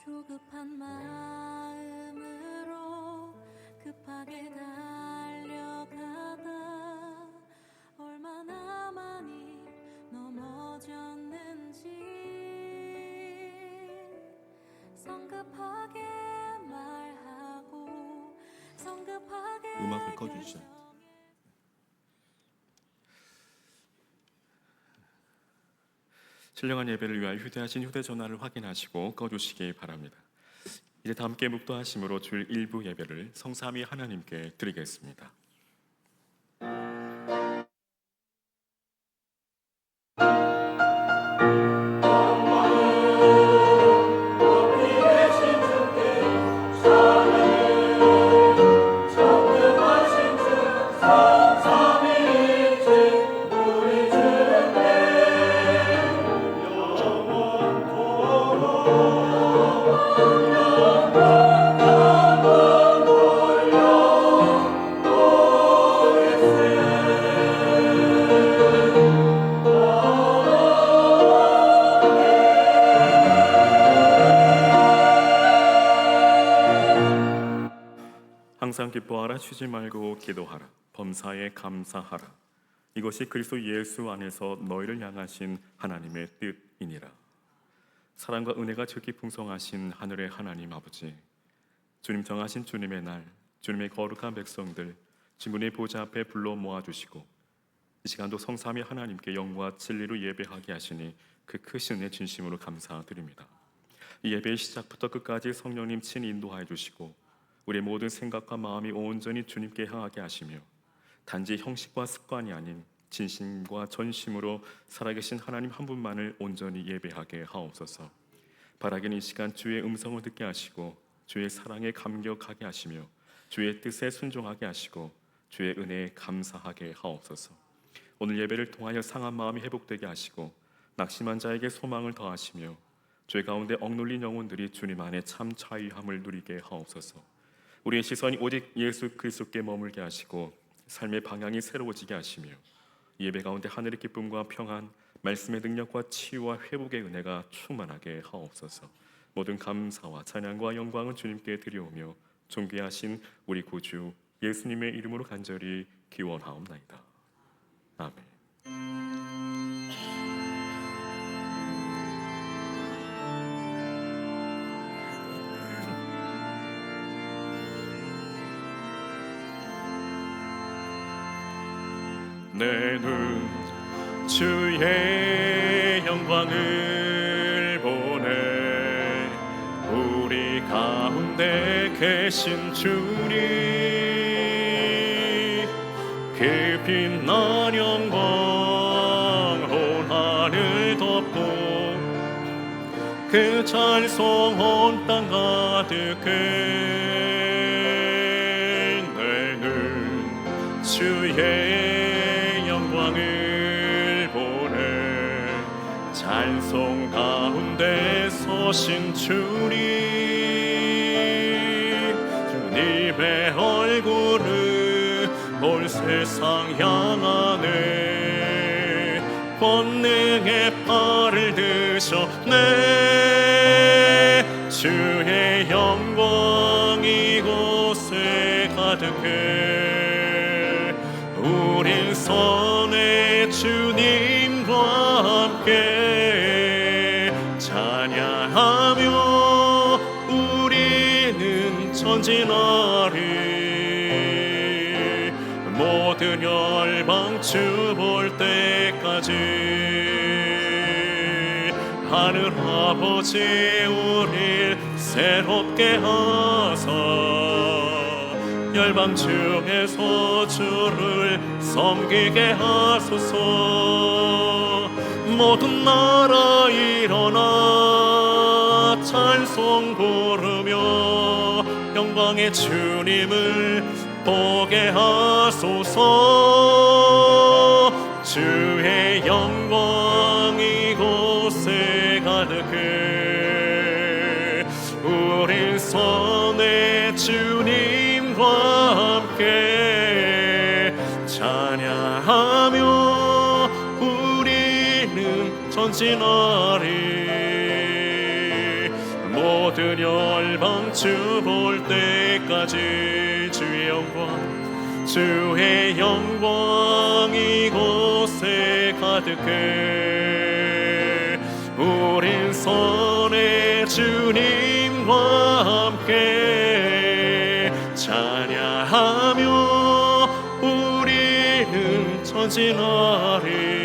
조급한 마음으로 급하게 달려가다 얼마나 많이 넘어졌는지 성급하게 말하고 성급하게 음악을 꺼주시죠. 신령한 예배를 위하여 휴대하신 휴대전화를 확인하시고 꺼주시기 바랍니다. 이제 다 함께 묵도하심으로 주일 일부 예배를 성삼위 하나님께 드리겠습니다. 항상 기뻐하라, 쉬지 말고 기도하라, 범사에 감사하라. 이것이 그리스도 예수 안에서 너희를 향하신 하나님의 뜻이니라. 사랑과 은혜가 지극히 풍성하신 하늘의 하나님 아버지, 주님 정하신 주님의 날, 주님의 거룩한 백성들 주님의 보좌 앞에 불러 모아주시고 이 시간도 성삼위 하나님께 영과 진리로 예배하게 하시니 그 크신 은혜 진심으로 감사드립니다. 이 예배의 시작부터 끝까지 성령님 친히 인도하여 주시고 우리의 모든 생각과 마음이 온전히 주님께 향하게 하시며 단지 형식과 습관이 아닌 진심과 전심으로 살아계신 하나님 한 분만을 온전히 예배하게 하옵소서. 바라기는 이 시간 주의 음성을 듣게 하시고 주의 사랑에 감격하게 하시며 주의 뜻에 순종하게 하시고 주의 은혜에 감사하게 하옵소서. 오늘 예배를 통하여 상한 마음이 회복되게 하시고 낙심한 자에게 소망을 더하시며 죄 가운데 억눌린 영혼들이 주님 안에 참 자유함을 누리게 하옵소서. 우리의 시선이 오직 예수 그리스도께 머물게 하시고 삶의 방향이 새로워지게 하시며 예배 가운데 하늘의 기쁨과 평안, 말씀의 능력과 치유와 회복의 은혜가 충만하게 하옵소서. 모든 감사와 찬양과 영광은 주님께 드리오며 존귀하신 우리 구주 예수님의 이름으로 간절히 기원하옵나이다. 아멘. 내 눈 주의 영광을 보네. 우리 가운데 계신 주님, 그 빛난 영광 온 하늘 덮고 그 찬송 온 땅 가득해. 내 눈 주의 영광을 보네. 찬송 가운데 서신 주님, 주님의 얼굴을 온 세상 향하네. 권능의 팔을 드셨네. 주의 영광 이곳에 가득해. 우린 선의 주님과 함께 찬양하며 우리는 전진하리. 모든 열방 주 볼 때까지 하늘 아버지 우릴 새롭게 하사 열방 중에서 주를 섬기게 하소서. 모든 나라 일어나 찬송 부르며 영광의 주님을 보게 하소서. 주의 영광 이곳에 가득해. 우린 선의 주님과 함께 찬양하며 우리는 전진하리. 모든 열방 주 볼 때까지 주의 영광 이곳에 가득해. 우린 선의 주님과 함께 찬양하며 우리는 전진하리.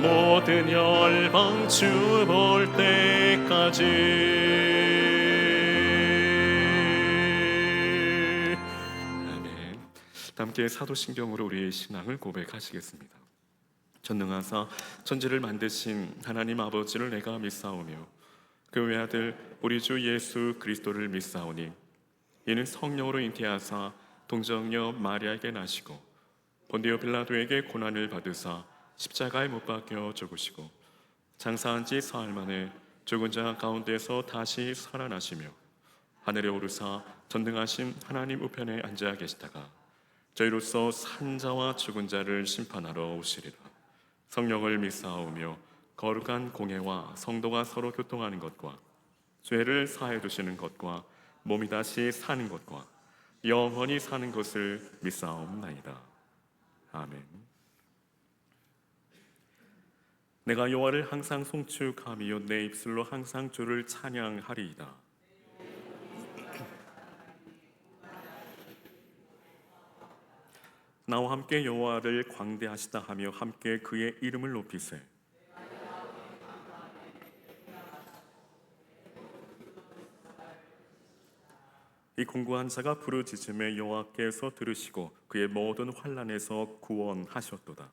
모든 열방 주 볼 때까지. 아멘. 함께 사도신경으로 우리의 신앙을 고백하시겠습니다. 전능하사 천지를 만드신 하나님 아버지를 내가 믿사오며 그 외아들 우리 주 예수 그리스도를 믿사오니 이는 성령으로 잉태하사 동정녀 마리아에게 나시고 본디오 빌라도에게 고난을 받으사 십자가에 못 박혀 죽으시고 장사한 지 사흘 만에 죽은 자 가운데서 다시 살아나시며 하늘에 오르사 전능하신 하나님 우편에 앉아 계시다가 저희로서 산 자와 죽은 자를 심판하러 오시리라. 성령을 믿사오며 거룩한 공회와 성도가 서로 교통하는 것과 죄를 사해 두시는 것과 몸이 다시 사는 것과 영원히 사는 것을 믿사옵나이다. 아멘. 내가 여호와를 항상 송축하며 내 입술로 항상 주를 찬양하리이다. 나와 함께 여호와를 광대하시다 하며 함께 그의 이름을 높이세. 이 공고한 자가 부르짖음에 여호와께서 들으시고 그의 모든 환난에서 구원하셨도다.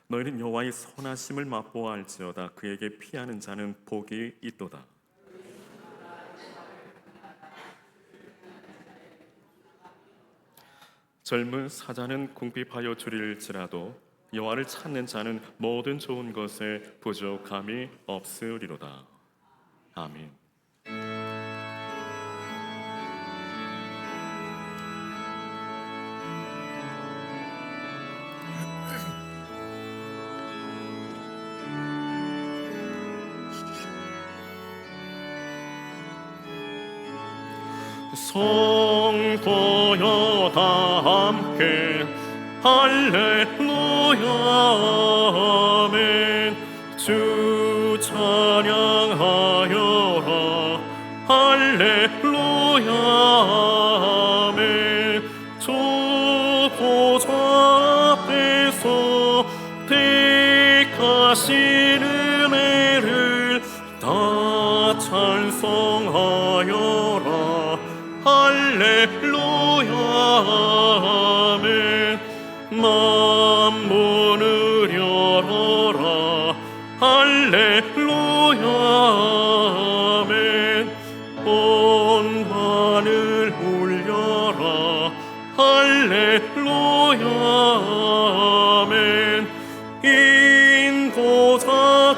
너희는 여호와의 선하심을 맛보아할지어다. 그에게 피하는 자는 복이 있도다. 젊은 사자는 궁핍하여 줄일지라도 여호와를 찾는 자는 모든 좋은 것에 부족함이 없으리로다. 아멘. 성도여 다 함께 할렐루야 아멘. 주 찬양하여라 할렐루야 아멘. 주 보좌 앞에서 택하신 은혜를 다 찬송하여라 할렐루야 아멘. 만문을 열어라 할렐루야 아멘. 온 하늘 울려라 할렐루야 아멘. 인도자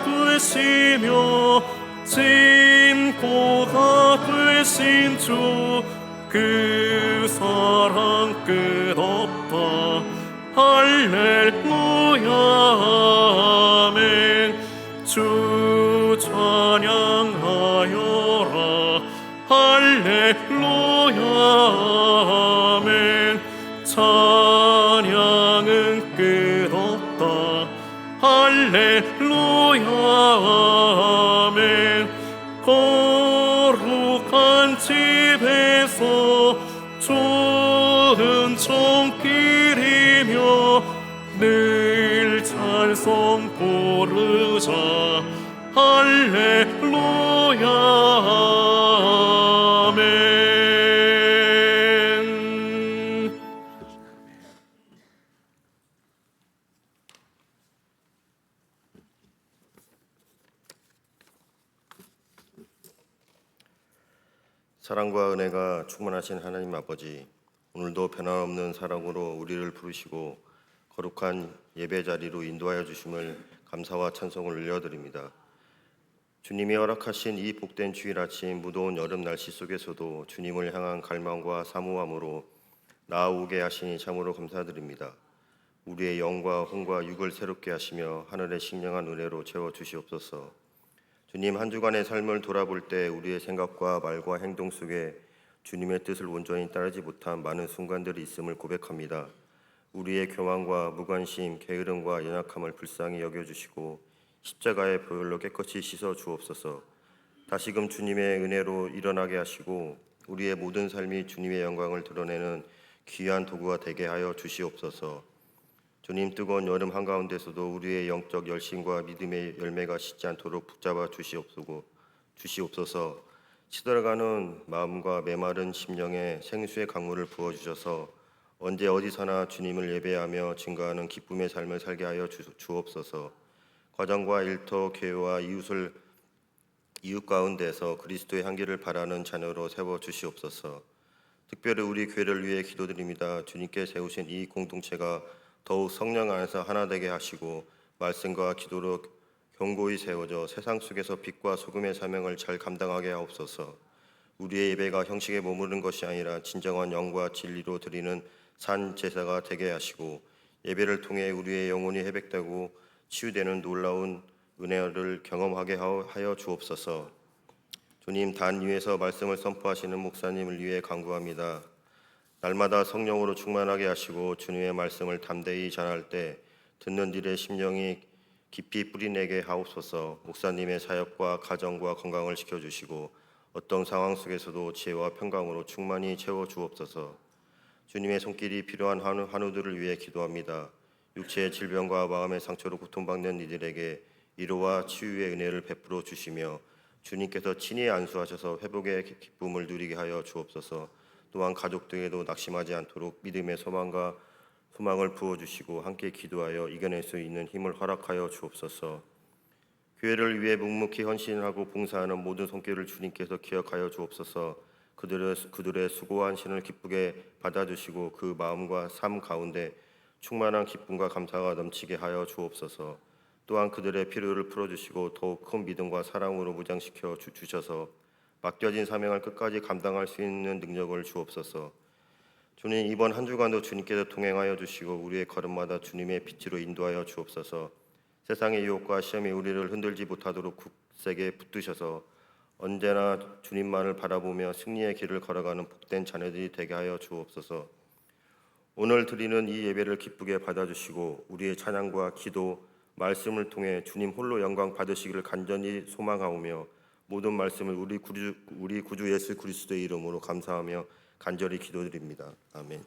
되시며 진고가 되신 주 그 사랑 끝없다 할렐루야 아멘. 주 찬양하여라 할렐루야 아멘. 찬양은 끝없다 할렐루야 아멘. 거룩한 집에서 좋은 손길이며 늘 찬송 부르자 할렐루야 아멘. 사랑과 은혜가 충만하신 하나님 아버지, 오늘도 변함없는 사랑으로 우리를 부르시고 거룩한 예배 자리로 인도하여 주심을 감사와 찬송을 올려드립니다. 주님이 허락하신 이 복된 주일 아침 무더운 여름 날씨 속에서도 주님을 향한 갈망과 사모함으로 나아오게 하시니 참으로 감사드립니다. 우리의 영과 혼과 육을 새롭게 하시며 하늘의 신령한 은혜로 채워 주시옵소서. 주님, 한 주간의 삶을 돌아볼 때 우리의 생각과 말과 행동 속에 주님의 뜻을 온전히 따르지 못한 많은 순간들이 있음을 고백합니다. 우리의 교만과 무관심, 게으름과 연약함을 불쌍히 여겨주시고 십자가의 보혈로 깨끗이 씻어 주옵소서. 다시금 주님의 은혜로 일어나게 하시고 우리의 모든 삶이 주님의 영광을 드러내는 귀한 도구가 되게 하여 주시옵소서. 주님, 뜨거운 여름 한가운데서도 우리의 영적 열심과 믿음의 열매가 식지 않도록 붙잡아 주시옵소서. 시들어가는 마음과 메마른 심령에 생수의 강물을 부어주셔서 언제 어디서나 주님을 예배하며 증거하는 기쁨의 삶을 살게 하여 주옵소서. 가정과 일터, 교회와 이웃 가운데서 그리스도의 향기를 바라는 자녀로 세워 주시옵소서. 특별히 우리 교회를 위해 기도드립니다. 주님께 세우신 이 공동체가 더욱 성령 안에서 하나 되게 하시고 말씀과 기도로 견고히 세워져 세상 속에서 빛과 소금의 사명을 잘 감당하게 하옵소서. 우리의 예배가 형식에 머무르는 것이 아니라 진정한 영과 진리로 드리는 산 제사가 되게 하시고 예배를 통해 우리의 영혼이 회복되고 치유되는 놀라운 은혜를 경험하게 하여 주옵소서. 주님, 단 위에서 말씀을 선포하시는 목사님을 위해 간구합니다. 날마다 성령으로 충만하게 하시고 주님의 말씀을 담대히 전할 때 듣는 이들의 심령이 깊이 뿌리내게 하옵소서. 목사님의 사역과 가정과 건강을 지켜주시고 어떤 상황 속에서도 지혜와 평강으로 충만히 채워 주옵소서. 주님의 손길이 필요한 환우들을 위해 기도합니다. 육체의 질병과 마음의 상처로 고통받는 이들에게 위로와 치유의 은혜를 베풀어 주시며 주님께서 친히 안수하셔서 회복의 기쁨을 누리게 하여 주옵소서. 또한 가족들에게도 낙심하지 않도록 믿음의 소망을 부어주시고 함께 기도하여 이겨낼 수 있는 힘을 허락하여 주옵소서. 교회를 위해 묵묵히 헌신하고 봉사하는 모든 손길을 주님께서 기억하여 주옵소서. 그들의 수고한 신을 기쁘게 받아주시고 그 마음과 삶 가운데 충만한 기쁨과 감사가 넘치게 하여 주옵소서. 또한 그들의 필요를 풀어주시고 더욱 큰 믿음과 사랑으로 무장시켜 주셔서 맡겨진 사명을 끝까지 감당할 수 있는 능력을 주옵소서. 주님, 이번 한 주간도 주님께서 동행하여 주시고 우리의 걸음마다 주님의 빛으로 인도하여 주옵소서. 세상의 유혹과 시험이 우리를 흔들지 못하도록 굳세게 붙드셔서 언제나 주님만을 바라보며 승리의 길을 걸어가는 복된 자녀들이 되게 하여 주옵소서. 오늘 드리는 이 예배를 기쁘게 받아주시고 우리의 찬양과 기도, 말씀을 통해 주님 홀로 영광 받으시기를 간절히 소망하오며 모든 말씀을 우리 구주 예수 그리스도의 이름으로 감사하며 간절히 기도드립니다. 아멘.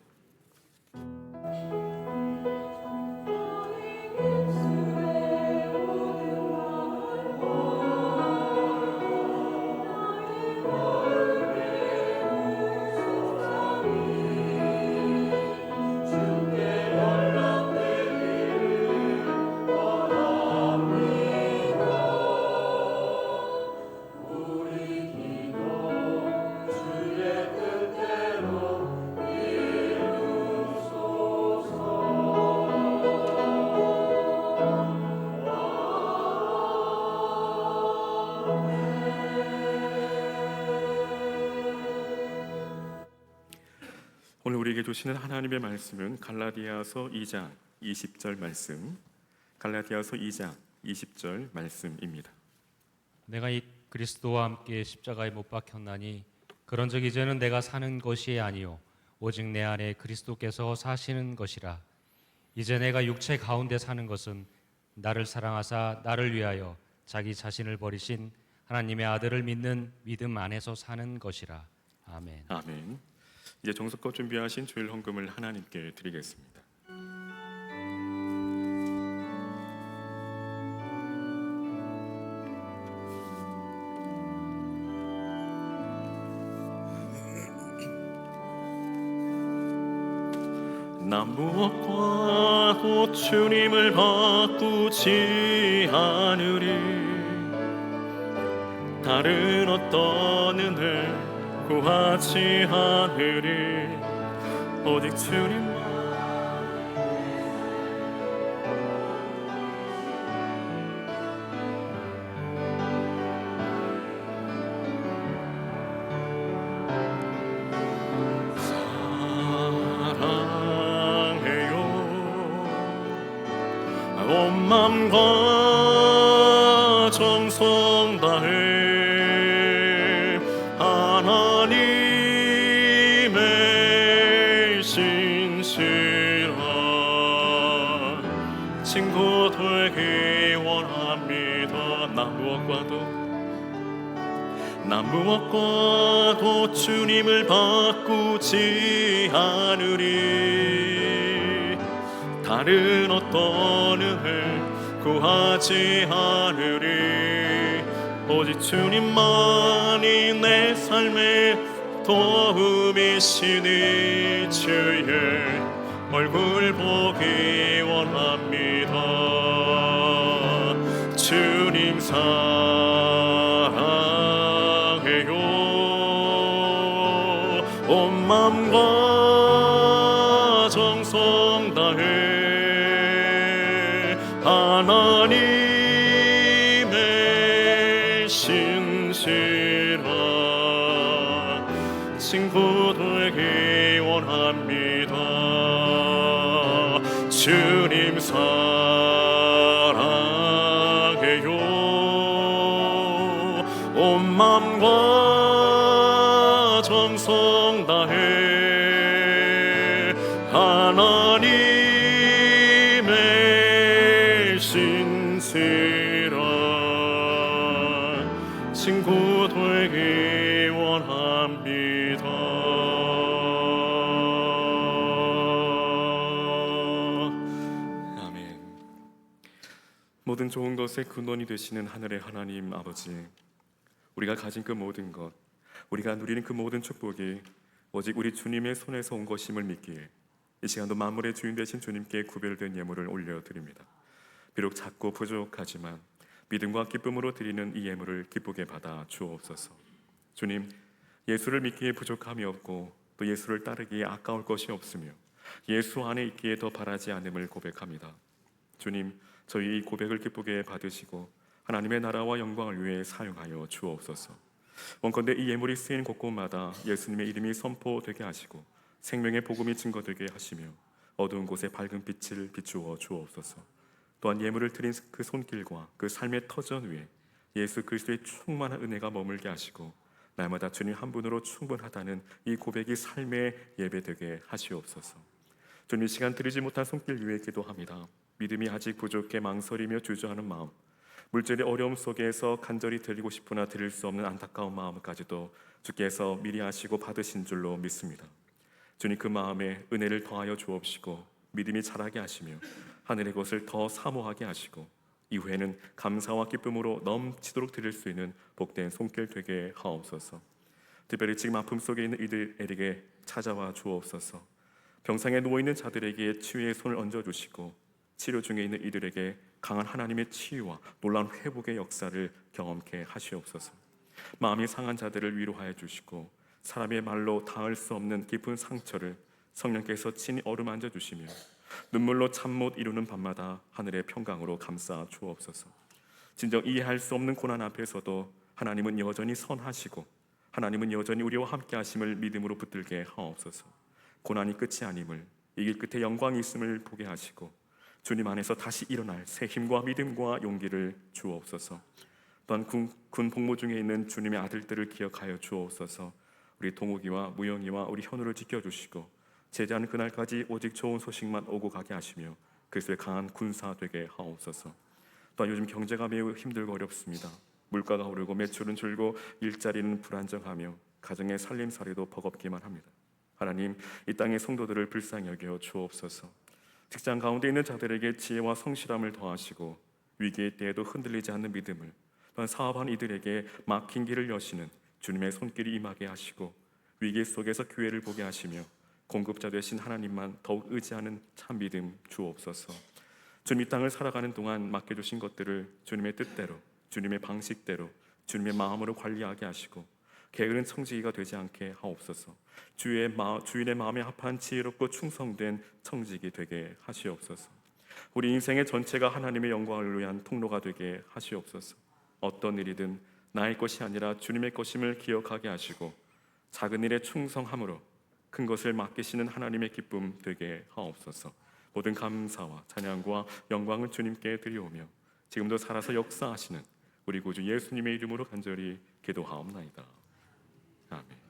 오늘 우리에게 주시는 하나님의 말씀은 갈라디아서 2장 20절 말씀, 갈라디아서 2장 20절 말씀입니다. 내가 이 그리스도와 함께 십자가에 못 박혔나니 그런즉 이제는 내가 사는 것이 아니요 오직 내 안에 그리스도께서 사시는 것이라. 이제 내가 육체 가운데 사는 것은 나를 사랑하사 나를 위하여 자기 자신을 버리신 하나님의 아들을 믿는 믿음 안에서 사는 것이라. 아멘. 아멘. 이제 정석껏 준비하신 주일 헌금을 하나님께 드리겠습니다. 난 무엇과도 주님을 바꾸지 않으리. 다른 어떤 은혜 구하지 않으리. 오직 주님만. 사랑해요. 온 맘과 정성 다해 하나님의 신실한 친구 되기 원합니다. 나 무엇과도 주님을 바꾸지 않으리. 다른 어떤 은혜 구하지 않으리. 오직 주님만이 내 삶의 도움이시니 주의 얼굴 보기 원합니다. 주님 사랑해요. 온 맘과 정성 다해 하나님의 신실한 친구 되기 원합니다. 주님 사랑해요. 온 맘과 정성 다해 하나님의 신실한 친구 되기 원합니다. 아멘. 모든 좋은 것의 근원이 되시는 하늘의 하나님 아버지, 우리가 가진 그 모든 것, 우리가 누리는 그 모든 축복이 오직 우리 주님의 손에서 온 것임을 믿기에 이 시간도 만물의 주인 되신 주님께 구별된 예물을 올려드립니다. 비록 작고 부족하지만 믿음과 기쁨으로 드리는 이 예물을 기쁘게 받아 주옵소서. 주님, 예수를 믿기에 부족함이 없고 또 예수를 따르기에 아까울 것이 없으며 예수 안에 있기에 더 바라지 않음을 고백합니다. 주님, 저희 이 고백을 기쁘게 받으시고 하나님의 나라와 영광을 위해 사용하여 주옵소서. 원컨대 이 예물이 쓰인 곳곳마다 예수님의 이름이 선포되게 하시고 생명의 복음이 증거되게 하시며 어두운 곳에 밝은 빛을 비추어 주옵소서. 또한 예물을 드린 그 손길과 그 삶의 터전 위에 예수 그리스도의 충만한 은혜가 머물게 하시고 날마다 주님 한 분으로 충분하다는 이 고백이 삶의 예배되게 하시옵소서. 주님, 이 시간 드리지 못한 손길 위에 기도합니다. 믿음이 아직 부족해 망설이며 주저하는 마음, 물질의 어려움 속에서 간절히 드리고 싶으나 드릴 수 없는 안타까운 마음까지도 주께서 미리 아시고 받으신 줄로 믿습니다. 주님, 그 마음에 은혜를 더하여 주옵시고 믿음이 자라게 하시며 하늘의 것을 더 사모하게 하시고 이후에는 감사와 기쁨으로 넘치도록 드릴 수 있는 복된 손길 되게 하옵소서. 특별히 지금 아픔 속에 있는 이들에게 찾아와 주옵소서. 병상에 누워있는 자들에게 치유의 손을 얹어주시고 치료 중에 있는 이들에게 강한 하나님의 치유와 놀라운 회복의 역사를 경험케 하시옵소서. 마음이 상한 자들을 위로하여 주시고 사람의 말로 닿을 수 없는 깊은 상처를 성령께서 친히 어루만져 주시며 눈물로 잠 못 이루는 밤마다 하늘의 평강으로 감싸 주옵소서. 진정 이해할 수 없는 고난 앞에서도 하나님은 여전히 선하시고 하나님은 여전히 우리와 함께 하심을 믿음으로 붙들게 하옵소서. 고난이 끝이 아님을, 이길 끝에 영광이 있음을 보게 하시고 주님 안에서 다시 일어날 새 힘과 믿음과 용기를 주옵소서. 또한 군 복무 중에 있는 주님의 아들들을 기억하여 주옵소서. 우리 동욱이와 무영이와 우리 현우를 지켜주시고 제자는 그날까지 오직 좋은 소식만 오고 가게 하시며 그리스도의 강한 군사 되게 하옵소서. 또한 요즘 경제가 매우 힘들고 어렵습니다. 물가가 오르고 매출은 줄고 일자리는 불안정하며 가정의 살림살이도 버겁기만 합니다. 하나님, 이 땅의 성도들을 불쌍히 여겨 주옵소서. 직장 가운데 있는 자들에게 지혜와 성실함을 더하시고 위기의 때에도 흔들리지 않는 믿음을, 또한 사업한 이들에게 막힌 길을 여시는 주님의 손길이 임하게 하시고 위기 속에서 기회를 보게 하시며 공급자 되신 하나님만 더욱 의지하는 참 믿음 주옵소서. 주님, 이 땅을 살아가는 동안 맡겨주신 것들을 주님의 뜻대로, 주님의 방식대로, 주님의 마음으로 관리하게 하시고 게으른 청지기가 되지 않게 하옵소서. 주인의 마음에 합한 지혜롭고 충성된 청지기 되게 하시옵소서. 우리 인생의 전체가 하나님의 영광을 위한 통로가 되게 하시옵소서. 어떤 일이든 나의 것이 아니라 주님의 것임을 기억하게 하시고 작은 일에 충성함으로 큰 것을 맡기시는 하나님의 기쁨 되게 하옵소서. 모든 감사와 찬양과 영광을 주님께 드리오며 지금도 살아서 역사하시는 우리 구주 예수님의 이름으로 간절히 기도하옵나이다. 아멘.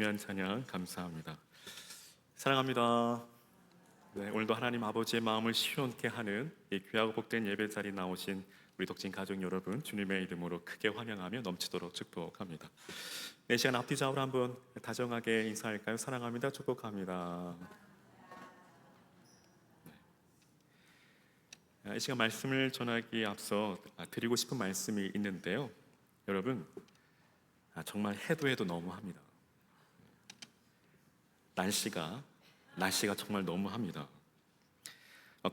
귀한 찬양 감사합니다. 사랑합니다. 네, 오늘도 하나님 아버지의 마음을 시원케 하는 이 귀하고 복된 예배 자리 나오신 우리 독진 가족 여러분, 주님의 이름으로 크게 환영하며 넘치도록 축복합니다. 네, 시간 앞뒤 좌우로 한번 다정하게 인사할까요? 사랑합니다. 축복합니다. 이 시간 말씀을 전하기에 앞서 드리고 싶은 말씀이 있는데요. 여러분, 정말 해도 너무합니다. 날씨가 정말 너무합니다.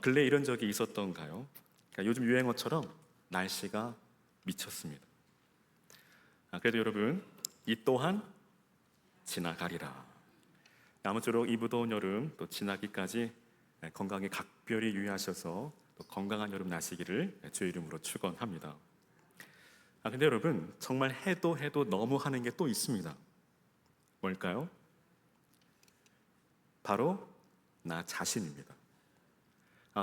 근래 이런 적이 있었던가요? 요즘 유행어처럼 날씨가 미쳤습니다. 그래도 여러분, 이 또한 지나가리라. 아무쪼록 이 무더운 여름 또 지나기까지 건강에 각별히 유의하셔서 또 건강한 여름 나시기를 주의 이름으로 축원합니다. 근데 여러분, 정말 해도 너무 하는 게 또 있습니다. 뭘까요? 바로 나 자신입니다.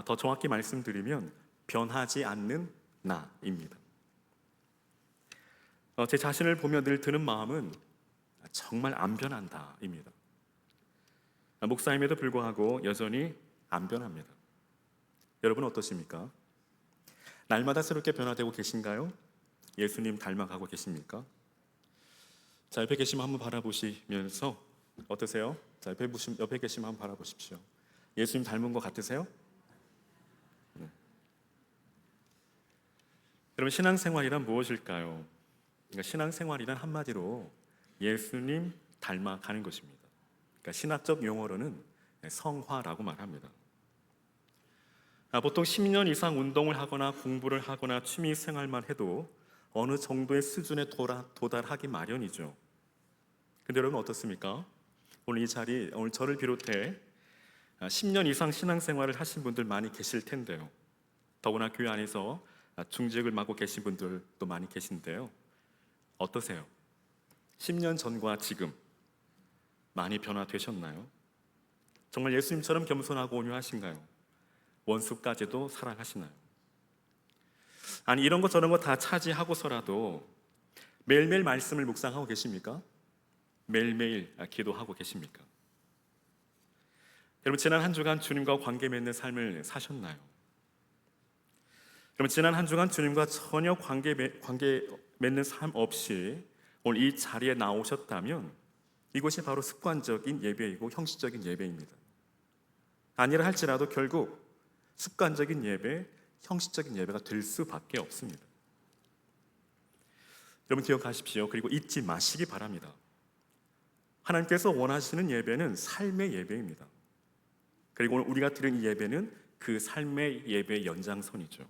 더 정확히 말씀드리면 변하지 않는 나입니다. 제 자신을 보며 늘 드는 마음은 정말 안 변한다입니다. 목사임에도 불구하고 여전히 안 변합니다. 여러분 어떠십니까? 날마다 새롭게 변화되고 계신가요? 예수님 닮아가고 계십니까? 자, 옆에 계시면 한번 바라보시면서 어떠세요? 자, 옆에 계시면 한번 바라보십시오. 예수님 닮은 것 같으세요? 네. 여러분, 신앙생활이란 무엇일까요? 그러니까 신앙생활이란 한마디로 예수님 닮아가는 것입니다. 그러니까 신학적 용어로는 성화라고 말합니다. 보통 10년 이상 운동을 하거나 공부를 하거나 취미 생활만 해도 어느 정도의 수준에 도달하기 마련이죠. 근데 여러분 어떻습니까? 오늘 이 자리, 오늘 저를 비롯해 10년 이상 신앙생활을 하신 분들 많이 계실 텐데요. 더구나 교회 안에서 중직을 맡고 계신 분들도 많이 계신데요. 어떠세요? 10년 전과 지금 많이 변화되셨나요? 정말 예수님처럼 겸손하고 온유하신가요? 원수까지도 사랑하시나요? 아니, 이런 것 저런 거 다 차지하고서라도 매일매일 말씀을 묵상하고 계십니까? 매일매일 기도하고 계십니까? 여러분, 지난 한 주간 주님과 관계 맺는 삶을 사셨나요? 여러분, 지난 한 주간 주님과 전혀 관계 맺는 삶 없이 오늘 이 자리에 나오셨다면 이것이 바로 습관적인 예배이고 형식적인 예배입니다. 아니라 할지라도 결국 습관적인 예배, 형식적인 예배가 될 수밖에 없습니다. 여러분 기억하십시오. 그리고 잊지 마시기 바랍니다. 하나님께서 원하시는 예배는 삶의 예배입니다. 그리고 오늘 우리가 드린 이 예배는 그 삶의 예배의 연장선이죠.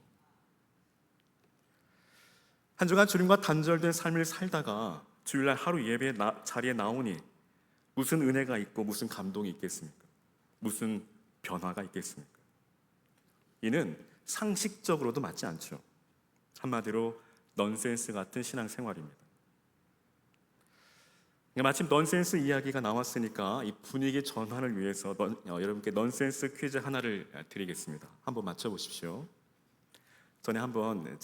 한 주간 주님과 단절된 삶을 살다가 주일날 하루 예배 자리에 나오니 무슨 은혜가 있고 무슨 감동이 있겠습니까? 무슨 변화가 있겠습니까? 이는 상식적으로도 맞지 않죠. 한마디로 넌센스 같은 신앙생활입니다. 마침 넌센스 이야기가 나왔으니까 이 분위기 전환을 위해서 여러분께 넌센스 퀴즈 하나를 드리겠습니다. 한번 맞춰보십시오. 전에 한번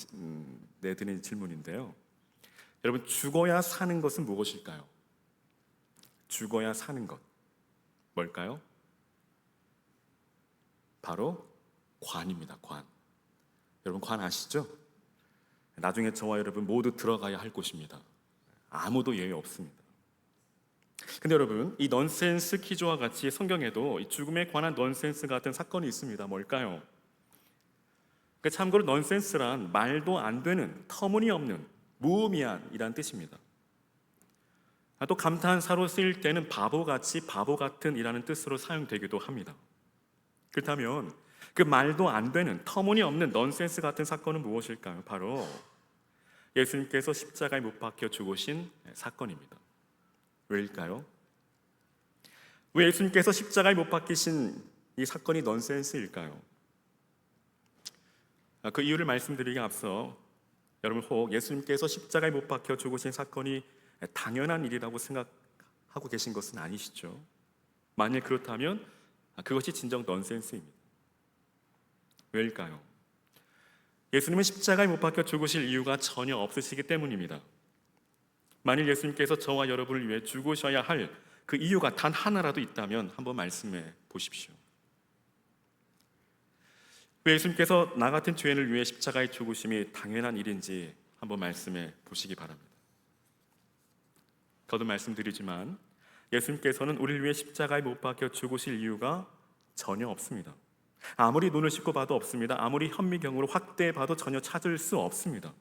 내드린 질문인데요. 여러분, 죽어야 사는 것은 무엇일까요? 죽어야 사는 것 뭘까요? 바로 관입니다. 관. 여러분 관 아시죠? 나중에 저와 여러분 모두 들어가야 할 곳입니다. 아무도 예외 없습니다. 근데 여러분, 이 넌센스 퀴즈와 같이 성경에도 이 죽음에 관한 넌센스 같은 사건이 있습니다. 뭘까요? 참고로 넌센스란 말도 안 되는, 터무니없는, 무의미한이란 뜻입니다. 또 감탄사로 쓰일 때는 바보같이, 바보 같은 이라는 뜻으로 사용되기도 합니다. 그렇다면 그 말도 안 되는, 터무니없는 넌센스 같은 사건은 무엇일까요? 바로 예수님께서 십자가에 못 박혀 죽으신 사건입니다. 왜일까요? 왜 예수님께서 십자가에 못 박히신 이 사건이 넌센스일까요? 그 이유를 말씀드리기 앞서 여러분 혹 예수님께서 십자가에 못 박혀 죽으신 사건이 당연한 일이라고 생각하고 계신 것은 아니시죠? 만일 그렇다면 그것이 진정 넌센스입니다. 왜일까요? 예수님은 십자가에 못 박혀 죽으실 이유가 전혀 없으시기 때문입니다. 만일 예수님께서 저와 여러분을 위해 죽으셔야 할 그 이유가 단 하나라도 있다면 한번 말씀해 보십시오. 왜 예수님께서 나 같은 죄인을 위해 십자가에 죽으심이 당연한 일인지 한번 말씀해 보시기 바랍니다. 거듭 말씀드리지만 예수님께서는 우리를 위해 십자가에 못 박혀 죽으실 이유가 전혀 없습니다. 아무리 눈을 씻고 봐도 없습니다. 아무리 현미경으로 확대해 봐도 전혀 찾을 수 없습니다.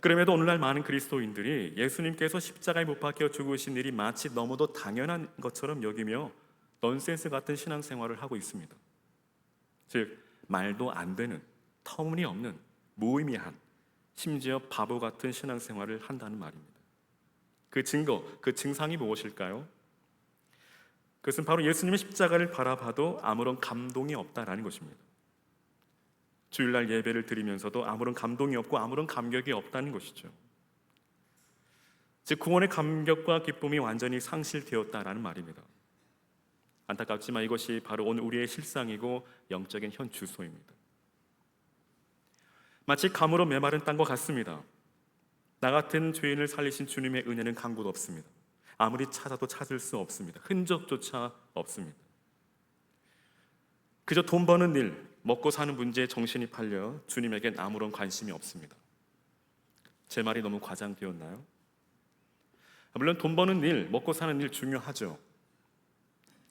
그럼에도 오늘날 많은 그리스도인들이 예수님께서 십자가에 못 박혀 죽으신 일이 마치 너무도 당연한 것처럼 여기며 넌센스 같은 신앙생활을 하고 있습니다. 즉 말도 안 되는, 터무니없는, 무의미한, 심지어 바보 같은 신앙생활을 한다는 말입니다. 그 증거, 그 증상이 무엇일까요? 그것은 바로 예수님의 십자가를 바라봐도 아무런 감동이 없다라는 것입니다. 주일날 예배를 드리면서도 아무런 감동이 없고 아무런 감격이 없다는 것이죠. 즉 구원의 감격과 기쁨이 완전히 상실되었다라는 말입니다. 안타깝지만 이것이 바로 오늘 우리의 실상이고 영적인 현 주소입니다. 마치 감으로 메마른 땅과 같습니다. 나 같은 죄인을 살리신 주님의 은혜는 간곳 없습니다. 아무리 찾아도 찾을 수 없습니다. 흔적조차 없습니다. 그저 돈 버는 일, 먹고 사는 문제에 정신이 팔려 주님에겐 아무런 관심이 없습니다. 제 말이 너무 과장되었나요? 물론 돈 버는 일, 먹고 사는 일 중요하죠.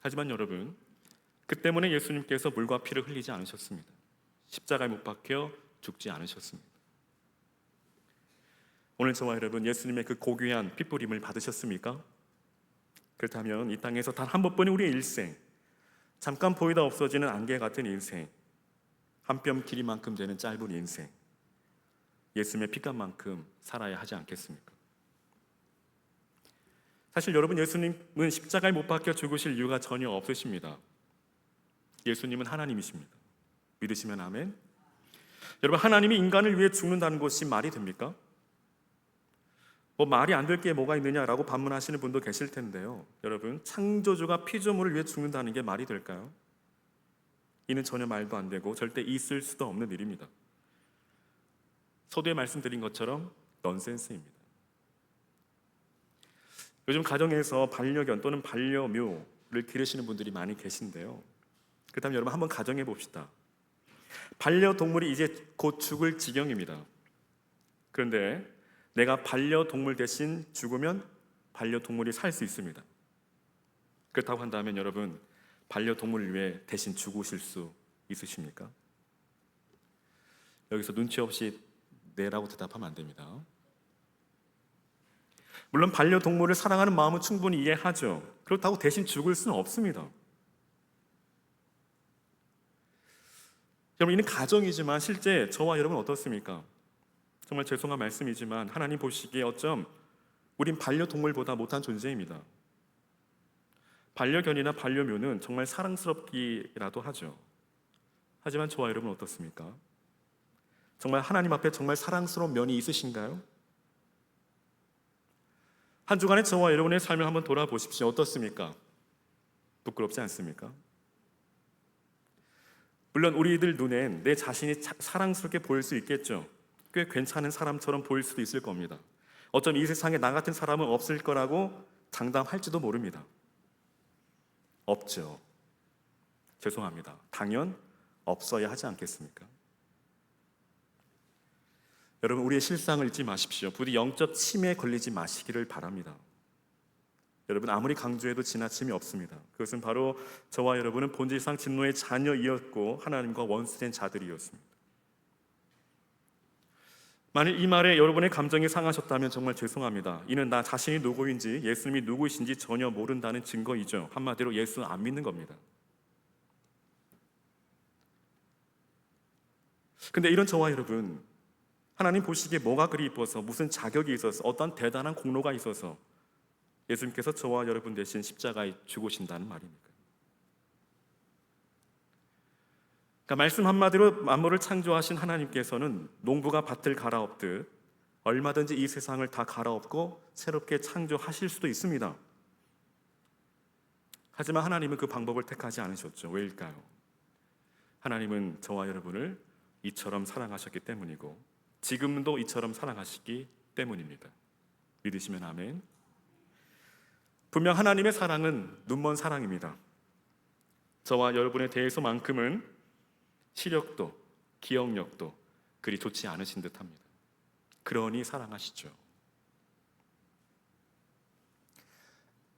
하지만 여러분, 그 때문에 예수님께서 물과 피를 흘리지 않으셨습니다. 십자가에 못 박혀 죽지 않으셨습니다. 오늘 저와 여러분, 예수님의 그 고귀한 핏부림을 받으셨습니까? 그렇다면 이 땅에서 단 한 번뿐인 우리의 일생, 잠깐 보이다 없어지는 안개 같은 인생, 한 뼘 길이만큼 되는 짧은 인생, 예수님의 피값만큼 살아야 하지 않겠습니까? 사실 여러분, 예수님은 십자가에 못 박혀 죽으실 이유가 전혀 없으십니다. 예수님은 하나님이십니다. 믿으시면 아멘. 여러분, 하나님이 인간을 위해 죽는다는 것이 말이 됩니까? 말이 안 될 게 뭐가 있느냐라고 반문하시는 분도 계실 텐데요. 여러분, 창조주가 피조물을 위해 죽는다는 게 말이 될까요? 이는 전혀 말도 안 되고 절대 있을 수도 없는 일입니다. 서두에 말씀드린 것처럼 넌센스입니다. 요즘 가정에서 반려견 또는 반려묘를 기르시는 분들이 많이 계신데요. 그렇다면 여러분 한번 가정해 봅시다. 반려동물이 이제 곧 죽을 지경입니다. 그런데 내가 반려동물 대신 죽으면 반려동물이 살 수 있습니다. 그렇다고 한다면 여러분, 반려동물을 위해 대신 죽으실 수 있으십니까? 여기서 눈치 없이 네라고 대답하면 안 됩니다. 물론 반려동물을 사랑하는 마음은 충분히 이해하죠. 그렇다고 대신 죽을 수는 없습니다. 여러분, 이는 가정이지만 실제 저와 여러분 어떻습니까? 정말 죄송한 말씀이지만 하나님 보시기에 어쩜 우린 반려동물보다 못한 존재입니다. 반려견이나 반려묘는 정말 사랑스럽기라도 하죠. 하지만 저와 여러분 어떻습니까? 정말 하나님 앞에 정말 사랑스러운 면이 있으신가요? 한 주간의 저와 여러분의 삶을 한번 돌아보십시오. 어떻습니까? 부끄럽지 않습니까? 물론 우리들 눈엔 내 자신이 사랑스럽게 보일 수 있겠죠. 꽤 괜찮은 사람처럼 보일 수도 있을 겁니다. 어쩜 이 세상에 나 같은 사람은 없을 거라고 장담할지도 모릅니다. 없죠. 죄송합니다. 당연 없어야 하지 않겠습니까? 여러분, 우리의 실상을 잊지 마십시오. 부디 영적 침해에 걸리지 마시기를 바랍니다. 여러분, 아무리 강조해도 지나침이 없습니다. 그것은 바로 저와 여러분은 본질상 진노의 자녀이었고 하나님과 원수된 자들이었습니다. 만일 이 말에 여러분의 감정이 상하셨다면 정말 죄송합니다. 이는 나 자신이 누구인지, 예수님이 누구이신지 전혀 모른다는 증거이죠. 한마디로 예수 안 믿는 겁니다. 근데 이런 저와 여러분, 하나님 보시기에 뭐가 그리 이뻐서, 무슨 자격이 있어서, 어떤 대단한 공로가 있어서 예수님께서 저와 여러분 대신 십자가에 죽으신다는 말입니까? 그러니까 말씀 한마디로 만물을 창조하신 하나님께서는 농부가 밭을 갈아엎듯 얼마든지 이 세상을 다 갈아엎고 새롭게 창조하실 수도 있습니다. 하지만 하나님은 그 방법을 택하지 않으셨죠. 왜일까요? 하나님은 저와 여러분을 이처럼 사랑하셨기 때문이고 지금도 이처럼 사랑하시기 때문입니다. 믿으시면 아멘. 분명 하나님의 사랑은 눈먼 사랑입니다. 저와 여러분에 대해서만큼은 시력도 기억력도 그리 좋지 않으신 듯합니다. 그러니 사랑하시죠.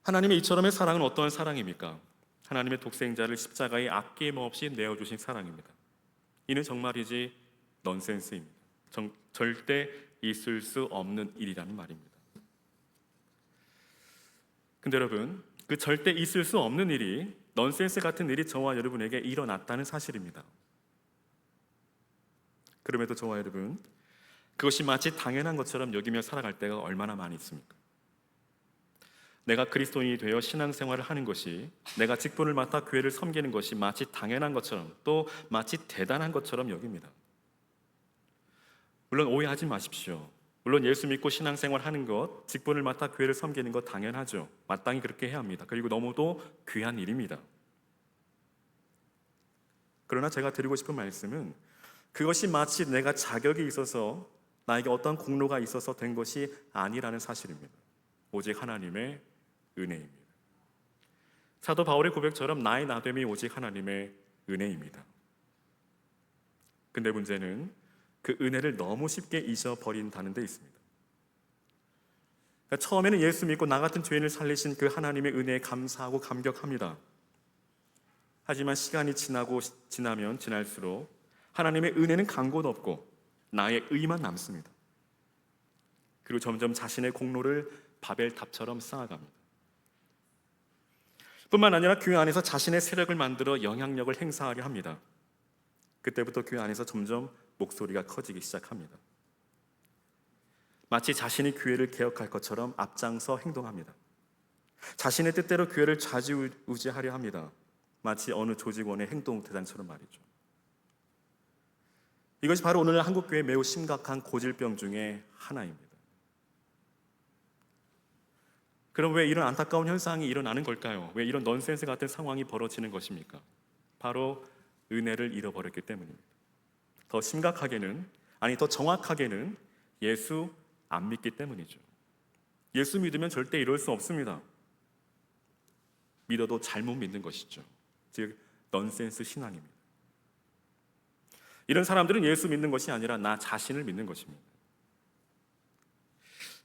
하나님의 이처럼의 사랑은 어떠한 사랑입니까? 하나님의 독생자를 십자가에 아낌없이 내어주신 사랑입니다. 이는 정말이지 넌센스입니다. 절대 있을 수 없는 일이라는 말입니다. 근데 여러분, 그 절대 있을 수 없는 일이, 넌센스 같은 일이 저와 여러분에게 일어났다는 사실입니다. 그럼에도 저와 여러분, 그것이 마치 당연한 것처럼 여기며 살아갈 때가 얼마나 많이 있습니까? 내가 그리스도인이 되어 신앙생활을 하는 것이, 내가 직분을 맡아 교회를 섬기는 것이 마치 당연한 것처럼, 또 마치 대단한 것처럼 여깁니다. 물론 오해하지 마십시오. 물론 예수 믿고 신앙생활 하는 것, 직분을 맡아 교회를 섬기는 것 당연하죠. 마땅히 그렇게 해야 합니다. 그리고 너무도 귀한 일입니다. 그러나 제가 드리고 싶은 말씀은, 그것이 마치 내가 자격이 있어서, 나에게 어떤 공로가 있어서 된 것이 아니라는 사실입니다. 오직 하나님의 은혜입니다. 사도 바울의 고백처럼 나의 나됨이 오직 하나님의 은혜입니다. 근데 문제는 그 은혜를 너무 쉽게 잊어버린다는 데 있습니다. 그러니까 처음에는 예수 믿고 나 같은 죄인을 살리신 그 하나님의 은혜에 감사하고 감격합니다. 하지만 시간이 지나면 지날수록 하나님의 은혜는 간 곳 없고 나의 의만 남습니다. 그리고 점점 자신의 공로를 바벨탑처럼 쌓아갑니다. 뿐만 아니라 교회 안에서 자신의 세력을 만들어 영향력을 행사하려 합니다. 그때부터 교회 안에서 점점 목소리가 커지기 시작합니다. 마치 자신이 교회를 개혁할 것처럼 앞장서 행동합니다. 자신의 뜻대로 교회를 좌지우지하려 합니다. 마치 어느 조직원의 행동 대장처럼 말이죠. 이것이 바로 오늘 한국교회의 매우 심각한 고질병 중에 하나입니다. 그럼 왜 이런 안타까운 현상이 일어나는 걸까요? 왜 이런 넌센스 같은 상황이 벌어지는 것입니까? 바로 은혜를 잃어버렸기 때문입니다. 더 심각하게는, 더 정확하게는 예수 안 믿기 때문이죠. 예수 믿으면 절대 이럴 수 없습니다. 믿어도 잘못 믿는 것이죠. 즉 넌센스 신앙입니다. 이런 사람들은 예수 믿는 것이 아니라 나 자신을 믿는 것입니다.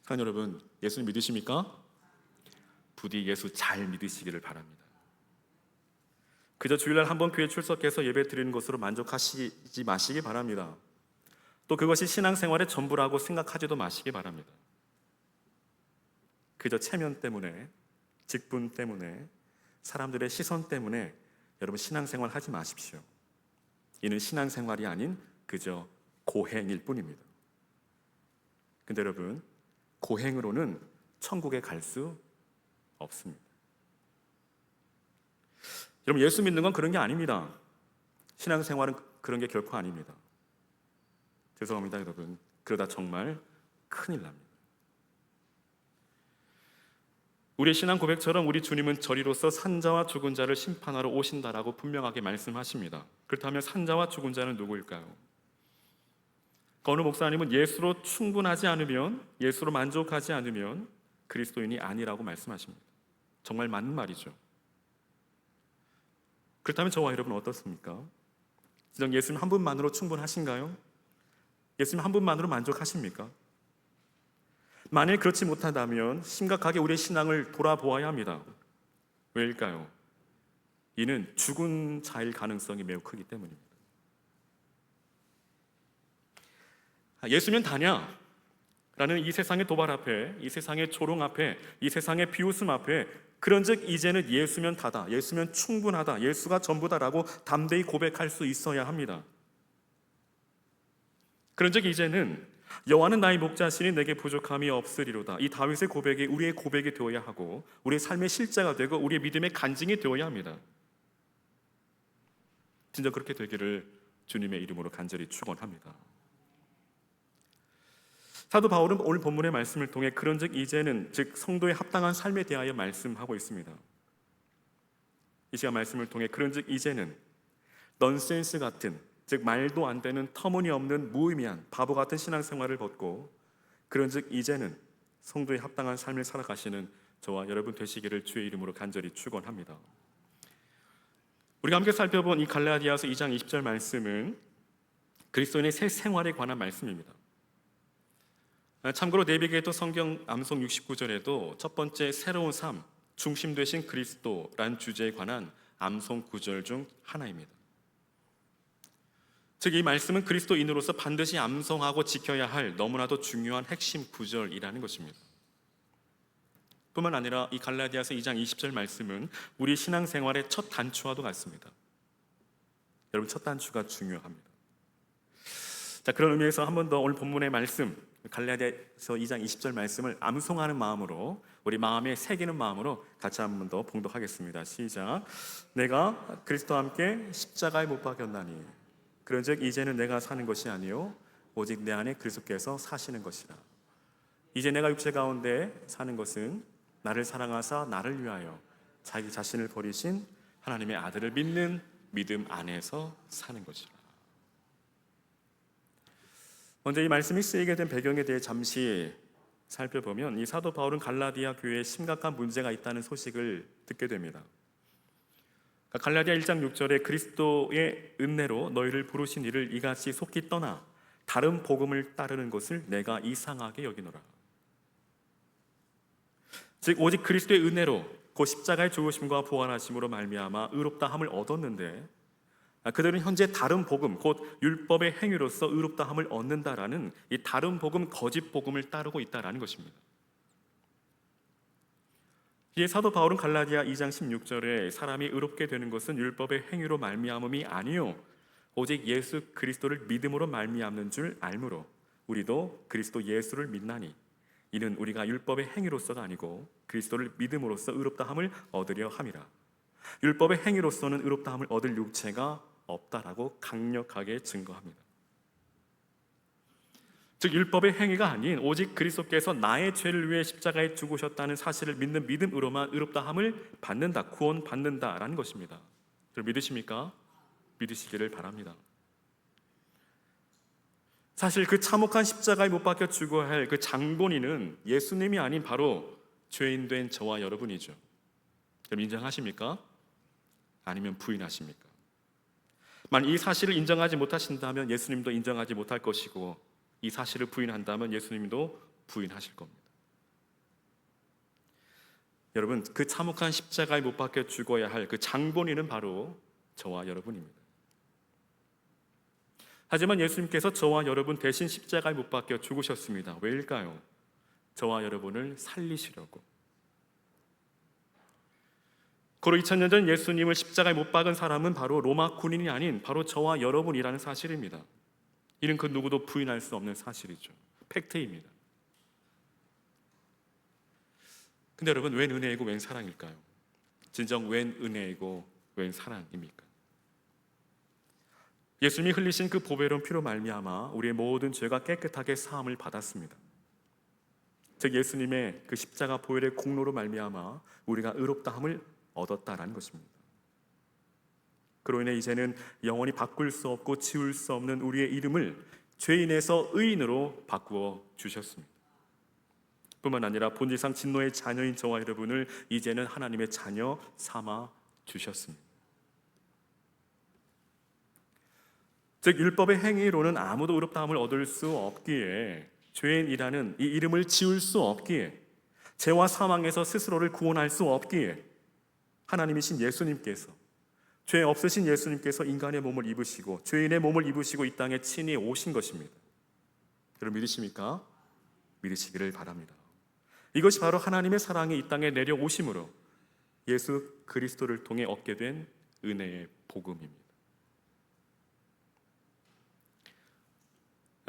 사랑하는 여러분, 예수 믿으십니까? 부디 예수 잘 믿으시기를 바랍니다. 그저 주일날 한번 교회 출석해서 예배 드리는 것으로 만족하시지 마시기 바랍니다. 또 그것이 신앙생활의 전부라고 생각하지도 마시기 바랍니다. 그저 체면 때문에, 직분 때문에, 사람들의 시선 때문에 여러분 신앙생활 하지 마십시오. 이는 신앙생활이 아닌 그저 고행일 뿐입니다. 근데 여러분, 고행으로는 천국에 갈 수 없습니다. 여러분, 예수 믿는 건 그런 게 아닙니다. 신앙생활은 그런 게 결코 아닙니다. 죄송합니다, 여러분. 그러다 정말 큰일 납니다. 우리의 신앙 고백처럼 우리 주님은 저리로서 산자와 죽은 자를 심판하러 오신다라고 분명하게 말씀하십니다. 그렇다면 산자와 죽은 자는 누구일까요? 어느 목사님은 예수로 충분하지 않으면, 예수로 만족하지 않으면 그리스도인이 아니라고 말씀하십니다. 정말 맞는 말이죠. 그렇다면 저와 여러분 어떻습니까? 진정 예수님 한 분만으로 충분하신가요? 예수님 한 분만으로 만족하십니까? 만일 그렇지 못한다면 심각하게 우리의 신앙을 돌아보아야 합니다. 왜일까요? 이는 죽은 자일 가능성이 매우 크기 때문입니다. 예수면 다냐? 라는 이 세상의 도발 앞에, 이 세상의 조롱 앞에, 이 세상의 비웃음 앞에 그런즉 이제는 예수면 다다, 예수면 충분하다, 예수가 전부다라고 담대히 고백할 수 있어야 합니다. 그런즉 이제는 여호와는 나의 목자시니 내게 부족함이 없으리로다. 이 다윗의 고백이 우리의 고백이 되어야 하고 우리의 삶의 실제가 되고 우리의 믿음의 간증이 되어야 합니다. 진짜 그렇게 되기를 주님의 이름으로 간절히 축원합니다. 사도 바울은 오늘 본문의 말씀을 통해 그런즉 이제는, 즉 성도의 합당한 삶에 대하여 말씀하고 있습니다. 이 시간 말씀을 통해 그런즉 이제는 넌센스 같은, 즉 말도 안 되는 터무니없는 무의미한 바보 같은 신앙생활을 벗고 그런즉 이제는 성도의 합당한 삶을 살아가시는 저와 여러분 되시기를 주의 이름으로 간절히 축원합니다. 우리가 함께 살펴본 이 갈라디아서 2장 20절 말씀은 그리스도인의 새 생활에 관한 말씀입니다. 참고로 내비게이터 성경 암송 69절에도 첫 번째 새로운 삶, 중심 되신 그리스도란 주제에 관한 암송 구절 중 하나입니다. 즉, 이 말씀은 그리스도인으로서 반드시 암송하고 지켜야 할 너무나도 중요한 핵심 구절이라는 것입니다. 뿐만 아니라 이 갈라디아서 2장 20절 말씀은 우리 신앙생활의 첫 단추와도 같습니다. 여러분, 첫 단추가 중요합니다. 자, 그런 의미에서 한 번 더 오늘 본문의 말씀, 갈라디아서 2장 20절 말씀을 암송하는 마음으로, 우리 마음에 새기는 마음으로 같이 한 번 더 봉독하겠습니다. 시작. 내가 그리스도와 함께 십자가에 못 박혔나니 그런즉 이제는 내가 사는 것이 아니요 오직 내 안에 그리스도께서 사시는 것이라. 이제 내가 육체 가운데 사는 것은 나를 사랑하사 나를 위하여 자기 자신을 버리신 하나님의 아들을 믿는 믿음 안에서 사는 것이라. 먼저 이 말씀이 쓰이게 된 배경에 대해 잠시 살펴보면, 이 사도 바울은 갈라디아 교회에 심각한 문제가 있다는 소식을 듣게 됩니다. 갈라디아 1장 6절에 그리스도의 은혜로 너희를 부르신 이를 이같이 속히 떠나 다른 복음을 따르는 것을 내가 이상하게 여기노라. 즉, 오직 그리스도의 은혜로 곧 십자가의 죽으심과 부활하심으로 말미암아 의롭다함을 얻었는데, 그들은 현재 다른 복음, 곧 율법의 행위로서 의롭다함을 얻는다라는 이 다른 복음, 거짓 복음을 따르고 있다라는 것입니다. 이에 사도 바울은 갈라디아 2장 16절에 사람이 의롭게 되는 것은 율법의 행위로 말미암음이 아니요 오직 예수 그리스도를 믿음으로 말미암는 줄 알므로 우리도 그리스도 예수를 믿나니 이는 우리가 율법의 행위로서가 아니고 그리스도를 믿음으로써 의롭다함을 얻으려 함이라. 율법의 행위로서는 의롭다함을 얻을 육체가 없다라고 강력하게 증거합니다. 즉, 율법의 행위가 아닌 오직 그리스도께서 나의 죄를 위해 십자가에 죽으셨다는 사실을 믿는 믿음으로만 의롭다함을 받는다, 구원받는다라는 것입니다. 여러분, 믿으십니까? 믿으시기를 바랍니다. 사실 그 참혹한 십자가에 못 박혀 죽어야 할 그 장본인은 예수님이 아닌 바로 죄인된 저와 여러분이죠. 여러분, 인정하십니까? 아니면 부인하십니까? 만약 이 사실을 인정하지 못하신다면 예수님도 인정하지 못할 것이고, 이 사실을 부인한다면 예수님도 부인하실 겁니다. 여러분, 그 참혹한 십자가에 못 박혀 죽어야 할 그 장본인은 바로 저와 여러분입니다. 하지만 예수님께서 저와 여러분 대신 십자가에 못 박혀 죽으셨습니다. 왜일까요? 저와 여러분을 살리시려고. 고로 2000년 전 예수님을 십자가에 못 박은 사람은 바로 로마 군인이 아닌 바로 저와 여러분이라는 사실입니다. 이는 그 누구도 부인할 수 없는 사실이죠. 팩트입니다. 근데 여러분, 웬 은혜이고 웬 사랑일까요? 진정 웬 은혜이고 웬 사랑입니까? 예수님이 흘리신 그 보배로운 피로 말미암아 우리의 모든 죄가 깨끗하게 사함을 받았습니다. 즉, 예수님의 그 십자가 보혈의 공로로 말미암아 우리가 의롭다함을 얻었다라는 것입니다. 그로 인해 이제는 영원히 바꿀 수 없고 지울 수 없는 우리의 이름을 죄인에서 의인으로 바꾸어 주셨습니다. 뿐만 아니라 본질상 진노의 자녀인 저와 여러분을 이제는 하나님의 자녀 삼아 주셨습니다. 즉, 율법의 행위로는 아무도 의롭다함을 얻을 수 없기에, 죄인이라는 이 이름을 지울 수 없기에, 죄와 사망에서 스스로를 구원할 수 없기에 하나님이신 예수님께서, 죄 없으신 예수님께서 인간의 몸을 입으시고 죄인의 몸을 입으시고 이 땅에 친히 오신 것입니다. 여러분, 믿으십니까? 믿으시기를 바랍니다. 이것이 바로 하나님의 사랑이 이 땅에 내려오심으로 예수 그리스도를 통해 얻게 된 은혜의 복음입니다.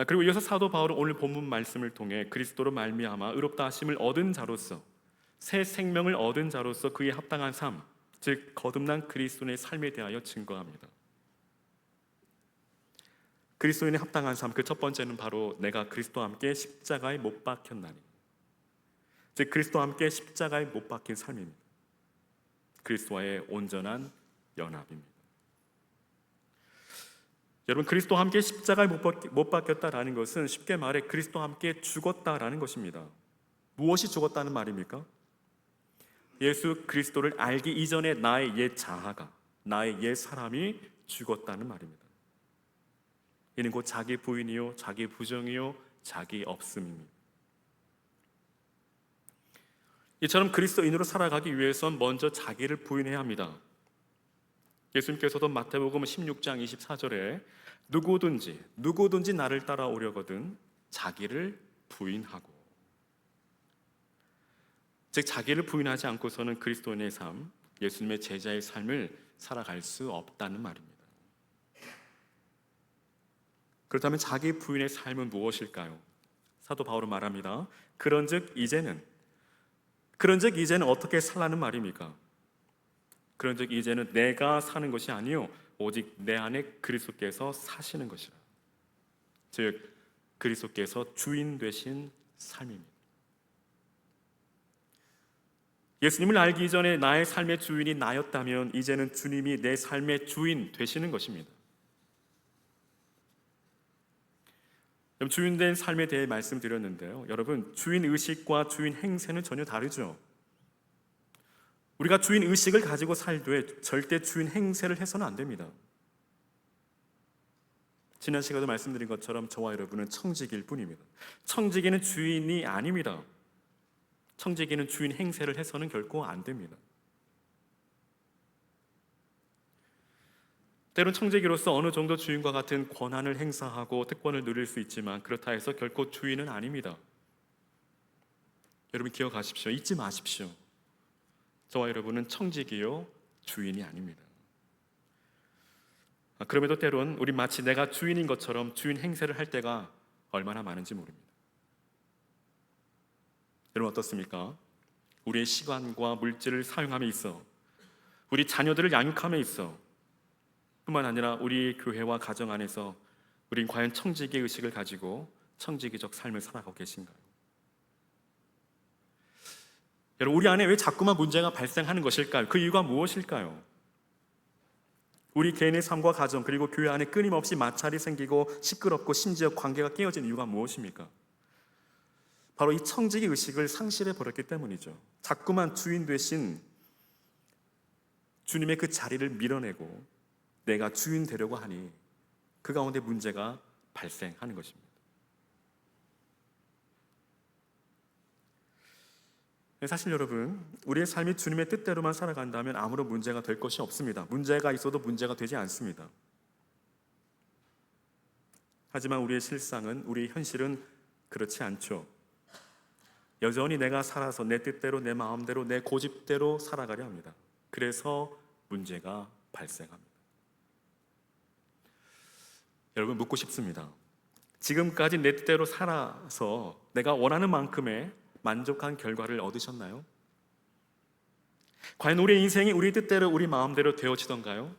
그리고 이어서 사도 바울은 오늘 본문 말씀을 통해 그리스도로 말미암아 의롭다 하심을 얻은 자로서, 새 생명을 얻은 자로서 그에 합당한 삶, 즉 거듭난 그리스도인의 삶에 대하여 증거합니다. 그리스도인의 합당한 삶, 그 첫 번째는 바로 내가 그리스도와 함께 십자가에 못 박혔나니, 즉 그리스도와 함께 십자가에 못 박힌 삶입니다. 그리스도와의 온전한 연합입니다. 여러분, 그리스도와 함께 십자가에 못 박혔다라는 것은 쉽게 말해 그리스도와 함께 죽었다라는 것입니다. 무엇이 죽었다는 말입니까? 예수 그리스도를 알기 이전에 나의 옛 자아가, 나의 옛 사람이 죽었다는 말입니다. 이는 곧 자기 부인이요, 자기 부정이요, 자기 없음입니다. 이처럼 그리스도인으로 살아가기 위해선 먼저 자기를 부인해야 합니다. 예수님께서도 마태복음 16장 24절에 누구든지 나를 따라오려거든 자기를 부인하고, 즉 자기를 부인하지 않고서는 그리스도인의 삶, 예수님의 제자의 삶을 살아갈 수 없다는 말입니다. 그렇다면 자기 부인의 삶은 무엇일까요? 사도 바울은 말합니다. 그런즉 이제는 어떻게 살라는 말입니까? 그런즉 이제는 내가 사는 것이 아니요 오직 내 안에 그리스도께서 사시는 것이라. 즉 그리스도께서 주인 되신 삶입니다. 예수님을 알기 전에 나의 삶의 주인이 나였다면 이제는 주님이 내 삶의 주인 되시는 것입니다. 주인된 삶에 대해 말씀드렸는데요. 여러분, 주인 의식과 주인 행세는 전혀 다르죠. 우리가 주인 의식을 가지고 살되 절대 주인 행세를 해서는 안 됩니다. 지난 시간에도 말씀드린 것처럼 저와 여러분은 청지기일 뿐입니다. 청지기는 주인이 아닙니다. 청지기는 주인 행세를 해서는 결코 안 됩니다. 때론 청지기로서 어느 정도 주인과 같은 권한을 행사하고 특권을 누릴 수 있지만 그렇다 해서 결코 주인은 아닙니다. 여러분 기억하십시오. 잊지 마십시오. 저와 여러분은 청지기요 주인이 아닙니다. 그럼에도 때론 우리 마치 내가 주인인 것처럼 주인 행세를 할 때가 얼마나 많은지 모릅니다. 여러분 어떻습니까? 우리의 시간과 물질을 사용함에 있어, 우리 자녀들을 양육함에 있어, 뿐만 아니라 우리 교회와 가정 안에서 우린 과연 청지기 의식을 가지고 청지기적 삶을 살아가고 계신가요? 여러분 우리 안에 왜 자꾸만 문제가 발생하는 것일까요? 그 이유가 무엇일까요? 우리 개인의 삶과 가정 그리고 교회 안에 끊임없이 마찰이 생기고 시끄럽고 심지어 관계가 깨어진 이유가 무엇입니까? 바로 이 청지기 의식을 상실해 버렸기 때문이죠. 자꾸만 주인 되신 주님의 그 자리를 밀어내고 내가 주인 되려고 하니 그 가운데 문제가 발생하는 것입니다. 사실 여러분, 우리의 삶이 주님의 뜻대로만 살아간다면 아무런 문제가 될 것이 없습니다. 문제가 있어도 문제가 되지 않습니다. 하지만 우리의 실상은, 우리의 현실은 그렇지 않죠. 여전히 내가 살아서 내 뜻대로, 내 마음대로, 내 고집대로 살아가려 합니다. 그래서 문제가 발생합니다. 여러분 묻고 싶습니다. 지금까지 내 뜻대로 살아서 내가 원하는 만큼의 만족한 결과를 얻으셨나요? 과연 우리의 인생이 우리 뜻대로 우리 마음대로 되어지던가요?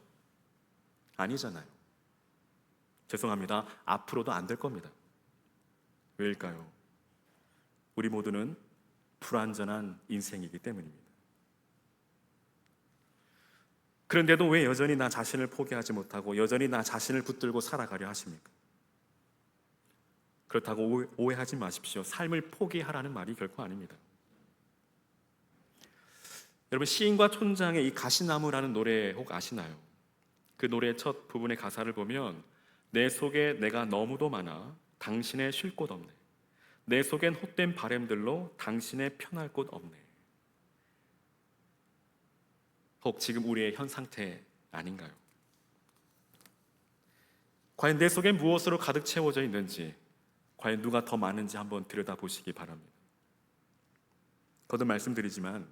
아니잖아요. 죄송합니다. 앞으로도 안 될 겁니다. 왜일까요? 우리 모두는 불완전한 인생이기 때문입니다. 그런데도 왜 여전히 나 자신을 포기하지 못하고 여전히 나 자신을 붙들고 살아가려 하십니까? 그렇다고 오해하지 마십시오. 삶을 포기하라는 말이 결코 아닙니다. 여러분 시인과 촌장의 이 가시나무라는 노래 혹 아시나요? 그 노래의 첫 부분의 가사를 보면 내 속에 내가 너무도 많아 당신의 쉴 곳 없네. 내 속엔 헛된 바램들로 당신의 편할 곳 없네. 혹 지금 우리의 현 상태 아닌가요? 과연 내 속에 무엇으로 가득 채워져 있는지, 과연 누가 더 많은지 한번 들여다보시기 바랍니다. 거듭 말씀드리지만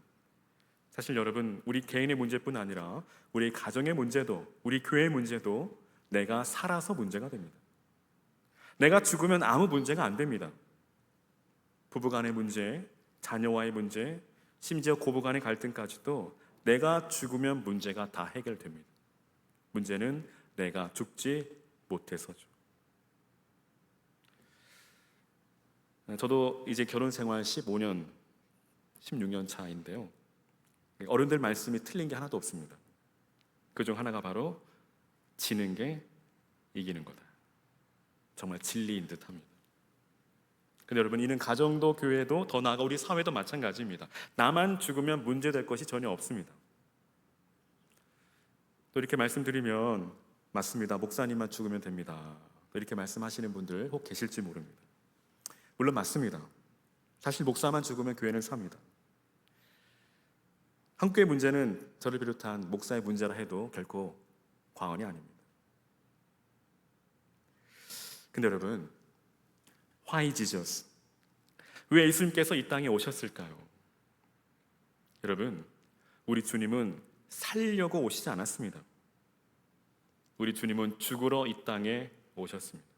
사실 여러분 우리 개인의 문제뿐 아니라 우리 가정의 문제도, 우리 교회의 문제도 내가 살아서 문제가 됩니다. 내가 죽으면 아무 문제가 안 됩니다. 부부간의 문제, 자녀와의 문제, 심지어 고부간의 갈등까지도 내가 죽으면 문제가 다 해결됩니다. 문제는 내가 죽지 못해서죠. 저도 이제 결혼 생활 15년, 16년 차인데요. 어른들 말씀이 틀린 게 하나도 없습니다. 그중 하나가 바로 지는 게 이기는 거다. 정말 진리인 듯합니다. 근데 여러분 이는 가정도 교회도 더 나아가 우리 사회도 마찬가지입니다. 나만 죽으면 문제될 것이 전혀 없습니다. 또 이렇게 말씀드리면 맞습니다. 목사님만 죽으면 됩니다. 또 이렇게 말씀하시는 분들 혹 계실지 모릅니다. 물론 맞습니다. 사실 목사만 죽으면 교회는 삽니다. 한국교회 문제는 저를 비롯한 목사의 문제라 해도 결코 과언이 아닙니다. 근데 여러분, Why Jesus? 왜 예수님께서 이 땅에 오셨을까요? 여러분, 우리 주님은 살려고 오시지 않았습니다. 우리 주님은 죽으러 이 땅에 오셨습니다.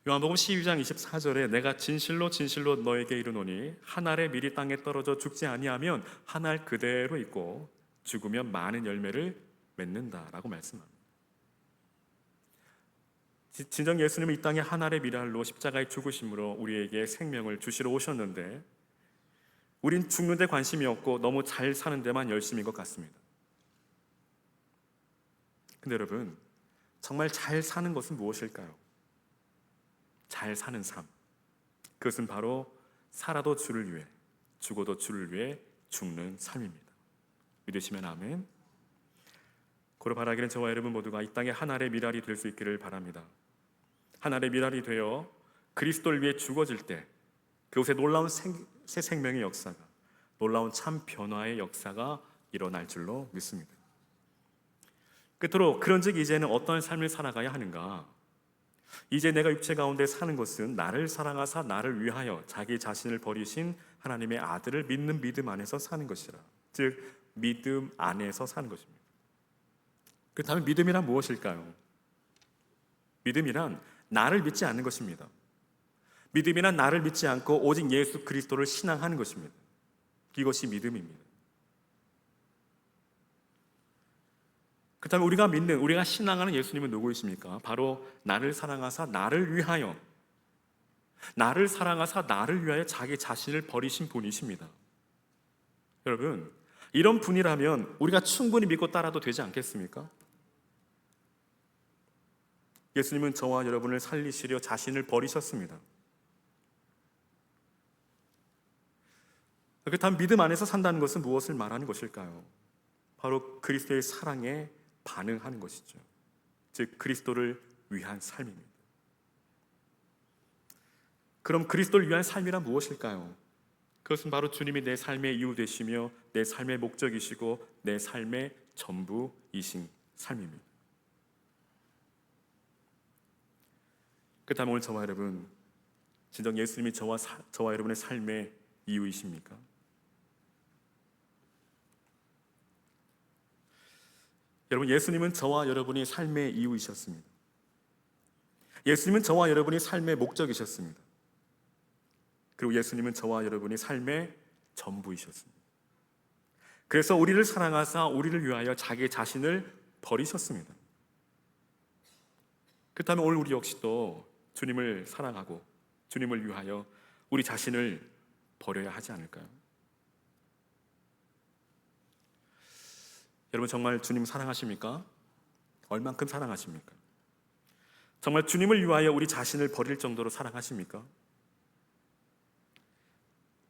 요한복음 12장 24절에 내가 진실로 진실로 너에게 이르노니 한 알의 밀이 땅에 떨어져 죽지 아니하면 한 알 그대로 있고 죽으면 많은 열매를 맺는다라고 말씀합니다. 진정 예수님은 이 땅에 한 알의 밀알로 십자가에 죽으심으로 우리에게 생명을 주시러 오셨는데 우린 죽는 데 관심이 없고 너무 잘 사는 데만 열심인 것 같습니다. 근데 여러분, 정말 잘 사는 것은 무엇일까요? 잘 사는 삶, 그것은 바로 살아도 주를 위해, 죽어도 주를 위해 죽는 삶입니다. 믿으시면 아멘. 고로 바라기는 저와 여러분 모두가 이 땅에 한 알의 밀알이 될 수 있기를 바랍니다. 한 알의 밀알이 되어 그리스도를 위해 죽어질 때 그곳에 놀라운 새 생명의 역사가, 놀라운 참 변화의 역사가 일어날 줄로 믿습니다. 끝으로 그런즉 이제는 어떤 삶을 살아가야 하는가? 이제 내가 육체 가운데 사는 것은 나를 사랑하사 나를 위하여 자기 자신을 버리신 하나님의 아들을 믿는 믿음 안에서 사는 것이라. 즉 믿음 안에서 사는 것입니다. 그렇다면 믿음이란 무엇일까요? 믿음이란 나를 믿지 않는 것입니다. 믿음이란 나를 믿지 않고 오직 예수 그리스도를 신앙하는 것입니다. 이것이 믿음입니다. 그렇다면 우리가 믿는, 우리가 신앙하는 예수님은 누구이십니까? 바로 나를 사랑하사 나를 위하여, 나를 사랑하사 나를 위하여 자기 자신을 버리신 분이십니다. 여러분, 이런 분이라면 우리가 충분히 믿고 따라도 되지 않겠습니까? 예수님은 저와 여러분을 살리시려 자신을 버리셨습니다. 그렇다면 믿음 안에서 산다는 것은 무엇을 말하는 것일까요? 바로 그리스도의 사랑에 반응하는 것이죠. 즉 그리스도를 위한 삶입니다. 그럼 그리스도를 위한 삶이란 무엇일까요? 그것은 바로 주님이 내 삶의 이유 되시며 내 삶의 목적이시고 내 삶의 전부이신 삶입니다. 그렇다면 오늘 저와 여러분, 진정 예수님이 저와 여러분의 삶의 이유이십니까? 여러분, 예수님은 저와 여러분의 삶의 이유이셨습니다. 예수님은 저와 여러분의 삶의 목적이셨습니다. 그리고 예수님은 저와 여러분의 삶의 전부이셨습니다. 그래서 우리를 사랑하사 우리를 위하여 자기 자신을 버리셨습니다. 그렇다면 오늘 우리 역시도 주님을 사랑하고 주님을 위하여 우리 자신을 버려야 하지 않을까요? 여러분, 정말 주님 사랑하십니까? 얼만큼 사랑하십니까? 정말 주님을 위하여 우리 자신을 버릴 정도로 사랑하십니까?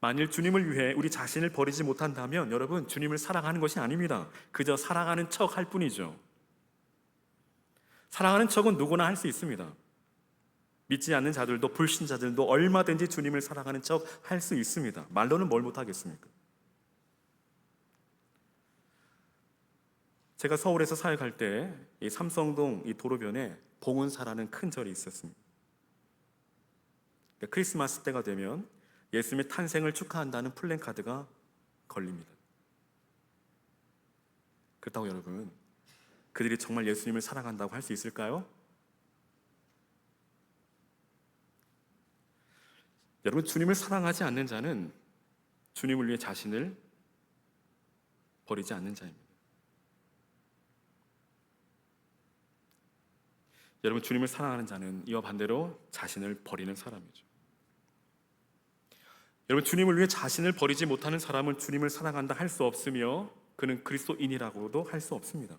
만일 주님을 위해 우리 자신을 버리지 못한다면 여러분, 주님을 사랑하는 것이 아닙니다. 그저 사랑하는 척 할 뿐이죠. 사랑하는 척은 누구나 할 수 있습니다. 믿지 않는 자들도 불신자들도 얼마든지 주님을 사랑하는 척 할 수 있습니다. 말로는 뭘 못하겠습니까? 제가 서울에서 사역할 때 이 삼성동 이 도로변에 봉은사라는 큰 절이 있었습니다. 크리스마스 때가 되면 예수님의 탄생을 축하한다는 플랜카드가 걸립니다. 그렇다고 여러분, 그들이 정말 예수님을 사랑한다고 할 수 있을까요? 여러분, 주님을 사랑하지 않는 자는 주님을 위해 자신을 버리지 않는 자입니다. 여러분, 주님을 사랑하는 자는 이와 반대로 자신을 버리는 사람이죠. 여러분, 주님을 위해 자신을 버리지 못하는 사람은 주님을 사랑한다 할 수 없으며 그는 그리스도인이라고도 할 수 없습니다.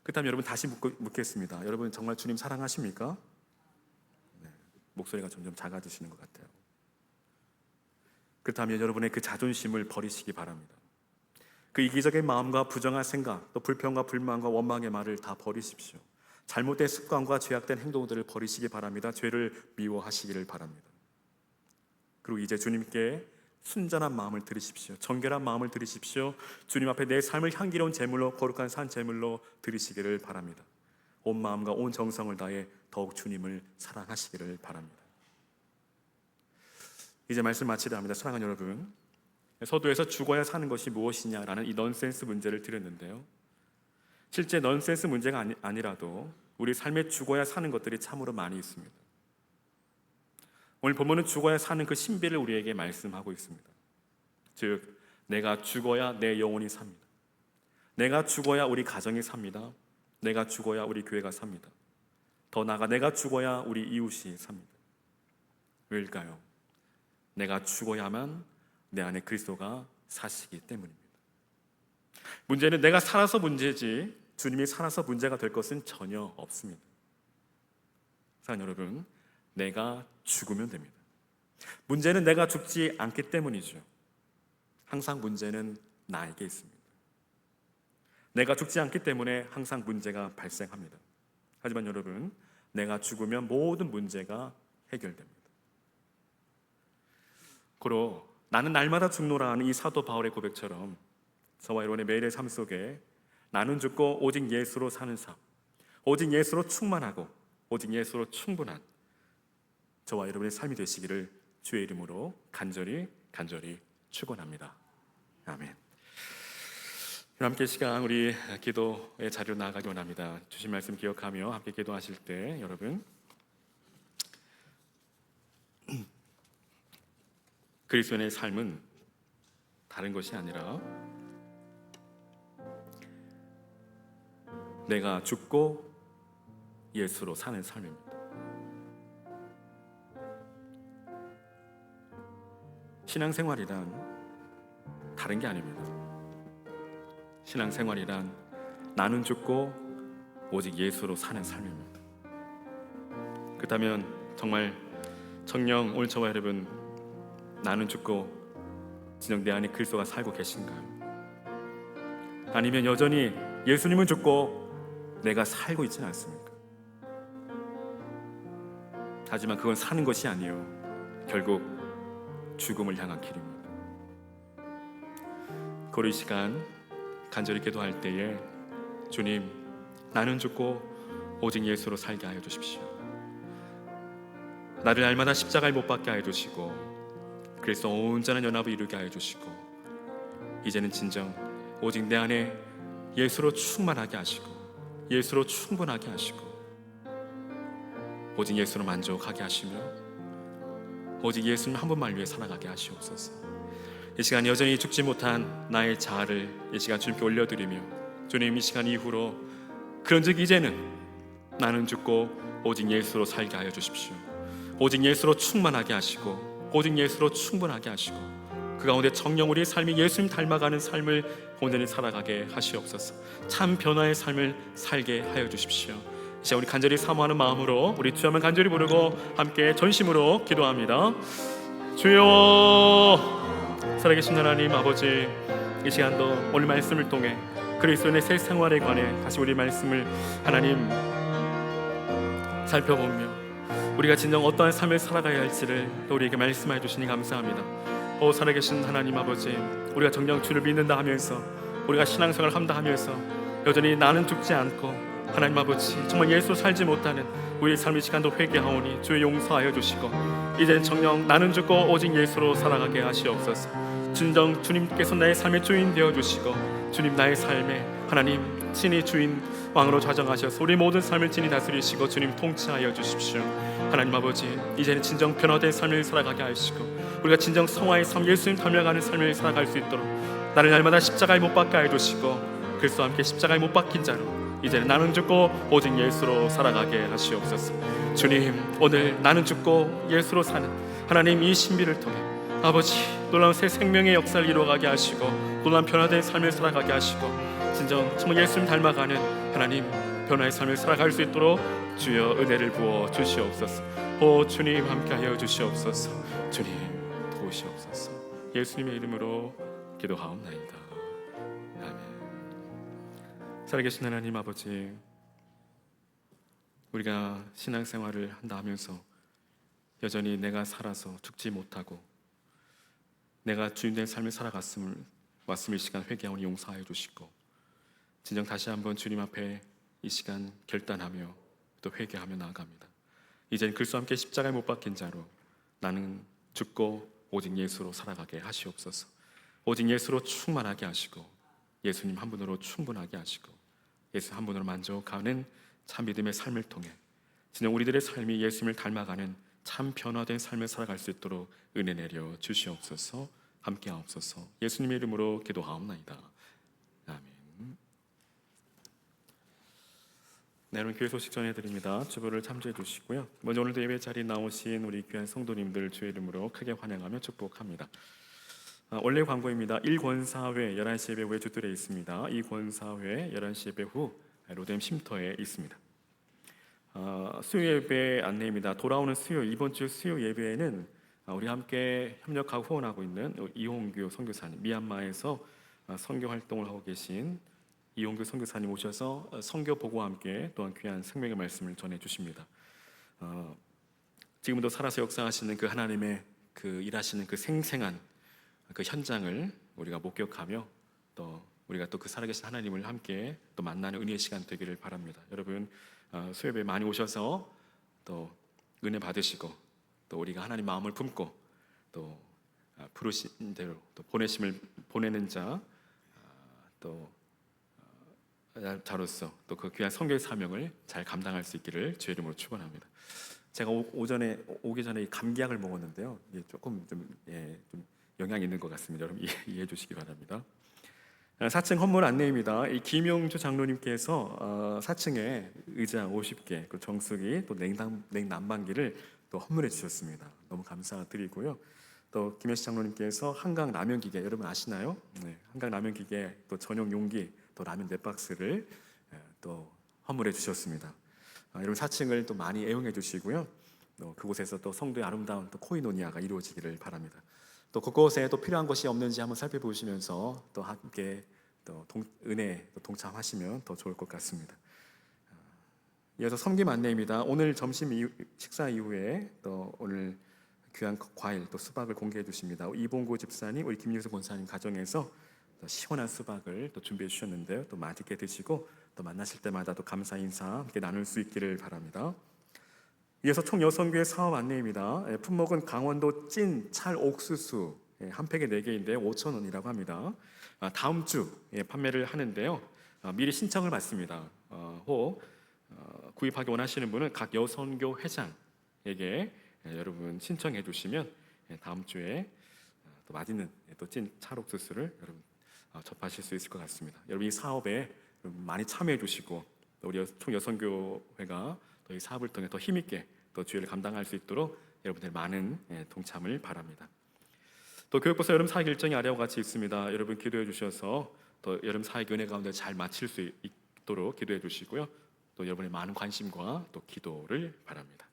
그렇다면 여러분, 다시 묻겠습니다. 여러분, 정말 주님 사랑하십니까? 네, 목소리가 점점 작아지시는 것 같아요. 그렇다면 여러분의 그 자존심을 버리시기 바랍니다. 그 이기적인 마음과 부정한 생각, 또 불평과 불만과 원망의 말을 다 버리십시오. 잘못된 습관과 죄악된 행동들을 버리시기 바랍니다. 죄를 미워하시기를 바랍니다. 그리고 이제 주님께 순전한 마음을 들이십시오. 정결한 마음을 들이십시오. 주님 앞에 내 삶을 향기로운 제물로, 거룩한 산 제물로 드리시기를 바랍니다. 온 마음과 온 정성을 다해 더욱 주님을 사랑하시기를 바랍니다. 이제 말씀 마치려 합니다. 사랑하는 여러분, 서두에서 죽어야 사는 것이 무엇이냐라는 이 넌센스 문제를 드렸는데요, 실제 넌센스 문제가 아니라도 우리 삶에 죽어야 사는 것들이 참으로 많이 있습니다. 오늘 본문은 죽어야 사는 그 신비를 우리에게 말씀하고 있습니다. 즉, 내가 죽어야 내 영혼이 삽니다. 내가 죽어야 우리 가정이 삽니다. 내가 죽어야 우리 교회가 삽니다. 더 나아가 내가 죽어야 우리 이웃이 삽니다. 왜일까요? 내가 죽어야만 내 안에 그리스도가 사시기 때문입니다. 문제는 내가 살아서 문제지 주님이 살아서 문제가 될 것은 전혀 없습니다. 사랑하는 여러분, 내가 죽으면 됩니다. 문제는 내가 죽지 않기 때문이죠. 항상 문제는 나에게 있습니다. 내가 죽지 않기 때문에 항상 문제가 발생합니다. 하지만 여러분, 내가 죽으면 모든 문제가 해결됩니다. 고로 나는 날마다 죽노라 하는 이 사도 바울의 고백처럼 저와 여러분의 매일의 삶 속에 나는 죽고 오직 예수로 사는 삶, 오직 예수로 충만하고 오직 예수로 충분한 저와 여러분의 삶이 되시기를 주의 이름으로 간절히 축원합니다. 아멘. 함께 시간 우리 기도의 자리로 나아가기 원합니다. 주신 말씀 기억하며 함께 기도하실 때 여러분, 그리스도인의 삶은 다른 것이 아니라 내가 죽고 예수로 사는 삶입니다. 신앙생활이란 다른 게 아닙니다. 신앙생활이란 나는 죽고 오직 예수로 사는 삶입니다. 그렇다면 정말 정녕 오늘 저와 여러분, 나는 죽고 진정 내 안에 그리스도가 살고 계신가요? 아니면 여전히 예수님은 죽고 내가 살고 있지는 않습니까? 하지만 그건 사는 것이 아니요, 결국 죽음을 향한 길입니다. 고로 이 시간 간절히 기도할 때에 주님, 나는 죽고 오직 예수로 살게 하여 주십시오. 나를 날마다 십자가에 못 박게 하여 주시고 그리스도 온전한 연합을 이루게 하여 주시고 이제는 진정 오직 내 안에 예수로 충만하게 하시고 예수로 충분하게 하시고 오직 예수로 만족하게 하시며 오직 예수님 한 분만 위해 살아가게 하시옵소서. 이 시간 여전히 죽지 못한 나의 자아를 이 시간 주님께 올려드리며 주님, 이 시간 이후로 그런즉 이제는 나는 죽고 오직 예수로 살게 하여 주십시오. 오직 예수로 충만하게 하시고 오직 예수로 충분하게 하시고 그 가운데 정녕 우리의 삶이 예수님 닮아가는 삶을 온전히 살아가게 하시옵소서. 참 변화의 삶을 살게 하여 주십시오. 이제 우리 간절히 사모하는 마음으로 우리 주여 한번 간절히 부르고 함께 전심으로 기도합니다. 주여, 살아계신 하나님 아버지, 이 시간도 오늘 말씀을 통해 그리스도인의 새 생활에 관해 다시 우리 말씀을 하나님 살펴보며 우리가 진정 어떠한 삶을 살아가야 할지를 또 우리에게 말씀해 주시니 감사합니다. 오 살아계신 하나님 아버지, 우리가 정녕 주를 믿는다 하면서 우리가 신앙생활을 한다 하면서 여전히 나는 죽지 않고 하나님 아버지 정말 예수 살지 못하는 우리의 삶의 시간도 회개하오니 주의 용서하여 주시고 이제는 정녕 나는 죽고 오직 예수로 살아가게 하시옵소서. 진정 주님께서 나의 삶의 주인 되어주시고 주님 나의 삶에 하나님 친히 주인 왕으로 좌정하셔서 우리 모든 삶을 친히 다스리시고 주님 통치하여 주십시오. 하나님 아버지, 이제는 진정 변화된 삶을 살아가게 하시고 우리가 진정 성화의 삶, 예수님 닮아가는 삶을 살아갈 수 있도록 나를 날마다 십자가에 못 박게 해주시고 그리스도와 함께 십자가에 못 박힌 자로 이제는 나는 죽고 오직 예수로 살아가게 하시옵소서. 주님, 오늘 나는 죽고 예수로 사는 하나님 이 신비를 통해 아버지 놀라운 새 생명의 역사를 이루어가게 하시고 놀라운 변화된 삶을 살아가게 하시고 진정 정말 예수님 닮아가는 하나님 변화의 삶을 살아갈 수 있도록 주여 은혜를 부어 주시옵소서. 오 주님 함께하여 주시옵소서. 주님 도우시옵소서. 예수님의 이름으로 기도하옵나이다. 아멘. 살아계신 하나님 아버지, 우리가 신앙생활을 한다 하면서 여전히 내가 살아서 죽지 못하고 내가 주인된 삶을 살아갔음을 이 시간 회개하오니 용서하여 주시고, 진정 다시 한번 주님 앞에 이 시간 결단하며 또 회개하며 나아갑니다. 이젠 그리스도와 함께 십자가에 못 박힌 자로 나는 죽고 오직 예수로 살아가게 하시옵소서. 오직 예수로 충만하게 하시고, 예수님 한 분으로 충분하게 하시고, 예수 한 분으로 만족하는 참 믿음의 삶을 통해 진정 우리들의 삶이 예수님을 닮아가는 참 변화된 삶을 살아갈 수 있도록 은혜 내려 주시옵소서. 함께 하옵소서. 예수님의 이름으로 기도하옵나이다. 아멘. 네, 여러분 교회 소식 전해드립니다. 주보를 참조해 주시고요. 먼저 오늘도 예배 자리에 나오신 우리 귀한 성도님들 주의 이름으로 크게 환영하며 축복합니다. 원래 광고입니다. 1권사회 11시 예배 후에 주뜰에 있습니다. 2권사회 11시 예배 후 로뎀 쉼터에 있습니다. 수요 예배 안내입니다. 돌아오는 수요, 이번 주 수요 예배에는 우리 함께 협력하고 후원하고 있는 이홍규 선교사님, 미얀마에서 선교 활동을 하고 계신 이홍규 선교사님 오셔서 선교 보고와 함께 또한 귀한 생명의 말씀을 전해 주십니다. 지금도 살아서 역사하시는 그 하나님의 그 일하시는 그 생생한 그 현장을 우리가 목격하며 또 우리가 또 그 살아계신 하나님을 함께 또 만나는 은혜의 시간 되기를 바랍니다. 여러분 수요예배 많이 오셔서 또 은혜 받으시고 또 우리가 하나님 마음을 품고 또 부르신 대로 또 보내심을 보내는 자로서 또 그 귀한 선교의 사명을 잘 감당할 수 있기를 주의 이름으로 축원합니다. 제가 오전에 오기 전에 감기약을 먹었는데요. 이게 조금 좀 영향이 있는 것 같습니다. 여러분 이해해 주시기 바랍니다. 4층 헌물 안내입니다. 이 김용주 장로님께서 4층에 의자 50개, 그 정수기, 또 냉난방기를 또 헌물해 주셨습니다. 너무 감사드리고요. 또 김혜시 장로님께서 한강 라면 기계, 여러분 아시나요? 네, 한강 라면 기계 또 전용 용기, 또 라면 4박스를 또 헌물해 주셨습니다. 여러분 4층을 또 많이 애용해 주시고요. 또 그곳에서 또 성도의 아름다운 또 코이노니아가 이루어지기를 바랍니다. 또 그곳에 또 필요한 것이 없는지 한번 살펴보시면서 또 함께 또 은혜 또 동참하시면 더 좋을 것 같습니다. 이어서 섬김 안내입니다. 오늘 점심 식사 이후에 또 오늘 귀한 과일 또 수박을 공개해 주십니다. 이봉구 집사님, 우리 김유수 권사님 가정에서 또 시원한 수박을 또 준비해 주셨는데요. 또 맛있게 드시고 또 만나실 때마다 또 감사 인사 함께 나눌 수 있기를 바랍니다. 이어서 총 여성교회 사업 안내입니다. 품목은 강원도 찐 찰 옥수수 한 팩에 4개인데 5,000원이라고 합니다. 다음 주 판매를 하는데요. 미리 신청을 받습니다. 구입하기 원하시는 분은 각 여성교 회장에게 여러분 신청해 주시면 다음 주에 또 맛있는 또 찐 찰옥수수를 여러분 접하실 수 있을 것 같습니다. 여러분 이 사업에 많이 참여해 주시고 또 우리 총 여성교회가 또 이 사업을 통해 더 힘있게 또 주일을 감당할 수 있도록 여러분들 많은 동참을 바랍니다. 또 교육부서 여름 사역 일정이 아래와 같이 있습니다. 여러분 기도해 주셔서 또 여름 사역 은혜 가운데 잘 마칠 수 있도록 기도해 주시고요. 또 여러분의 많은 관심과 또 기도를 바랍니다.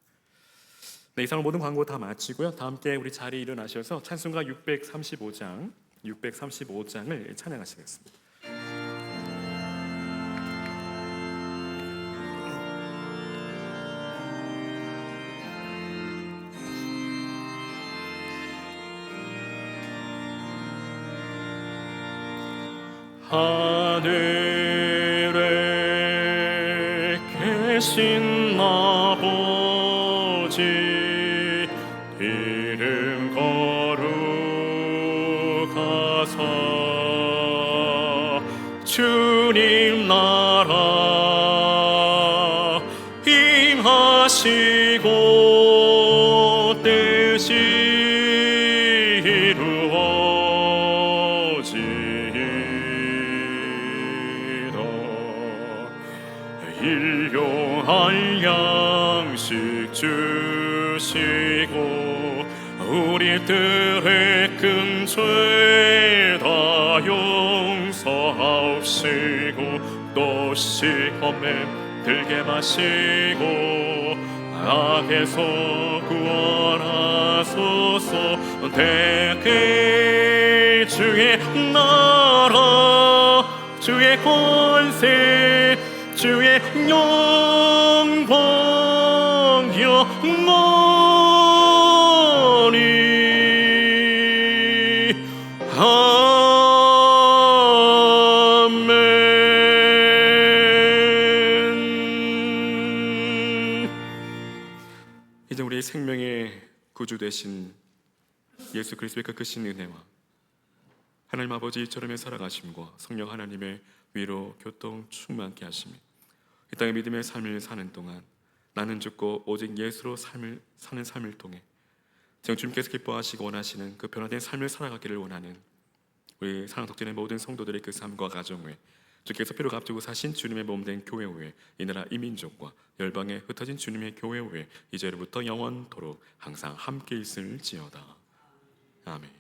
네, 이상 모든 광고 다 마치고요. 다 함께 우리 자리에 일어나셔서 찬송가 635장을 찬양하시겠습니다. 하늘에 계신 아버지 이름 거룩하사 주님 나라 임하시고 뜻이 일용할 양식 주시고 우리들의 큰 죄 다 용서하옵시고 또 시험에 들게 마시고 악에서 구원하소서. 대개 주의 나라 주의 권세 주의 영광 영원히 이제 우리 생명의 구주 되신 예수 그리스도의 그 크신 은혜와 하나님 아버지 저름의 살아가심과 성령 하나님의 위로 교통 충만케 하심이 이 땅의 믿음의 삶을 사는 동안 나는 죽고 오직 예수로 사는 삶을 통해 지금 주님께서 기뻐하시고 원하시는 그 변화된 삶을 살아가기를 원하는 우리 사랑 독진의 모든 성도들의 그 삶과 가정 외 주께서 피로 값주고 사신 주님의 몸된 교회 후에 이 나라 이 민족과 열방에 흩어진 주님의 교회 후에 이제로부터 영원토록 항상 함께 있을지어다. 아멘.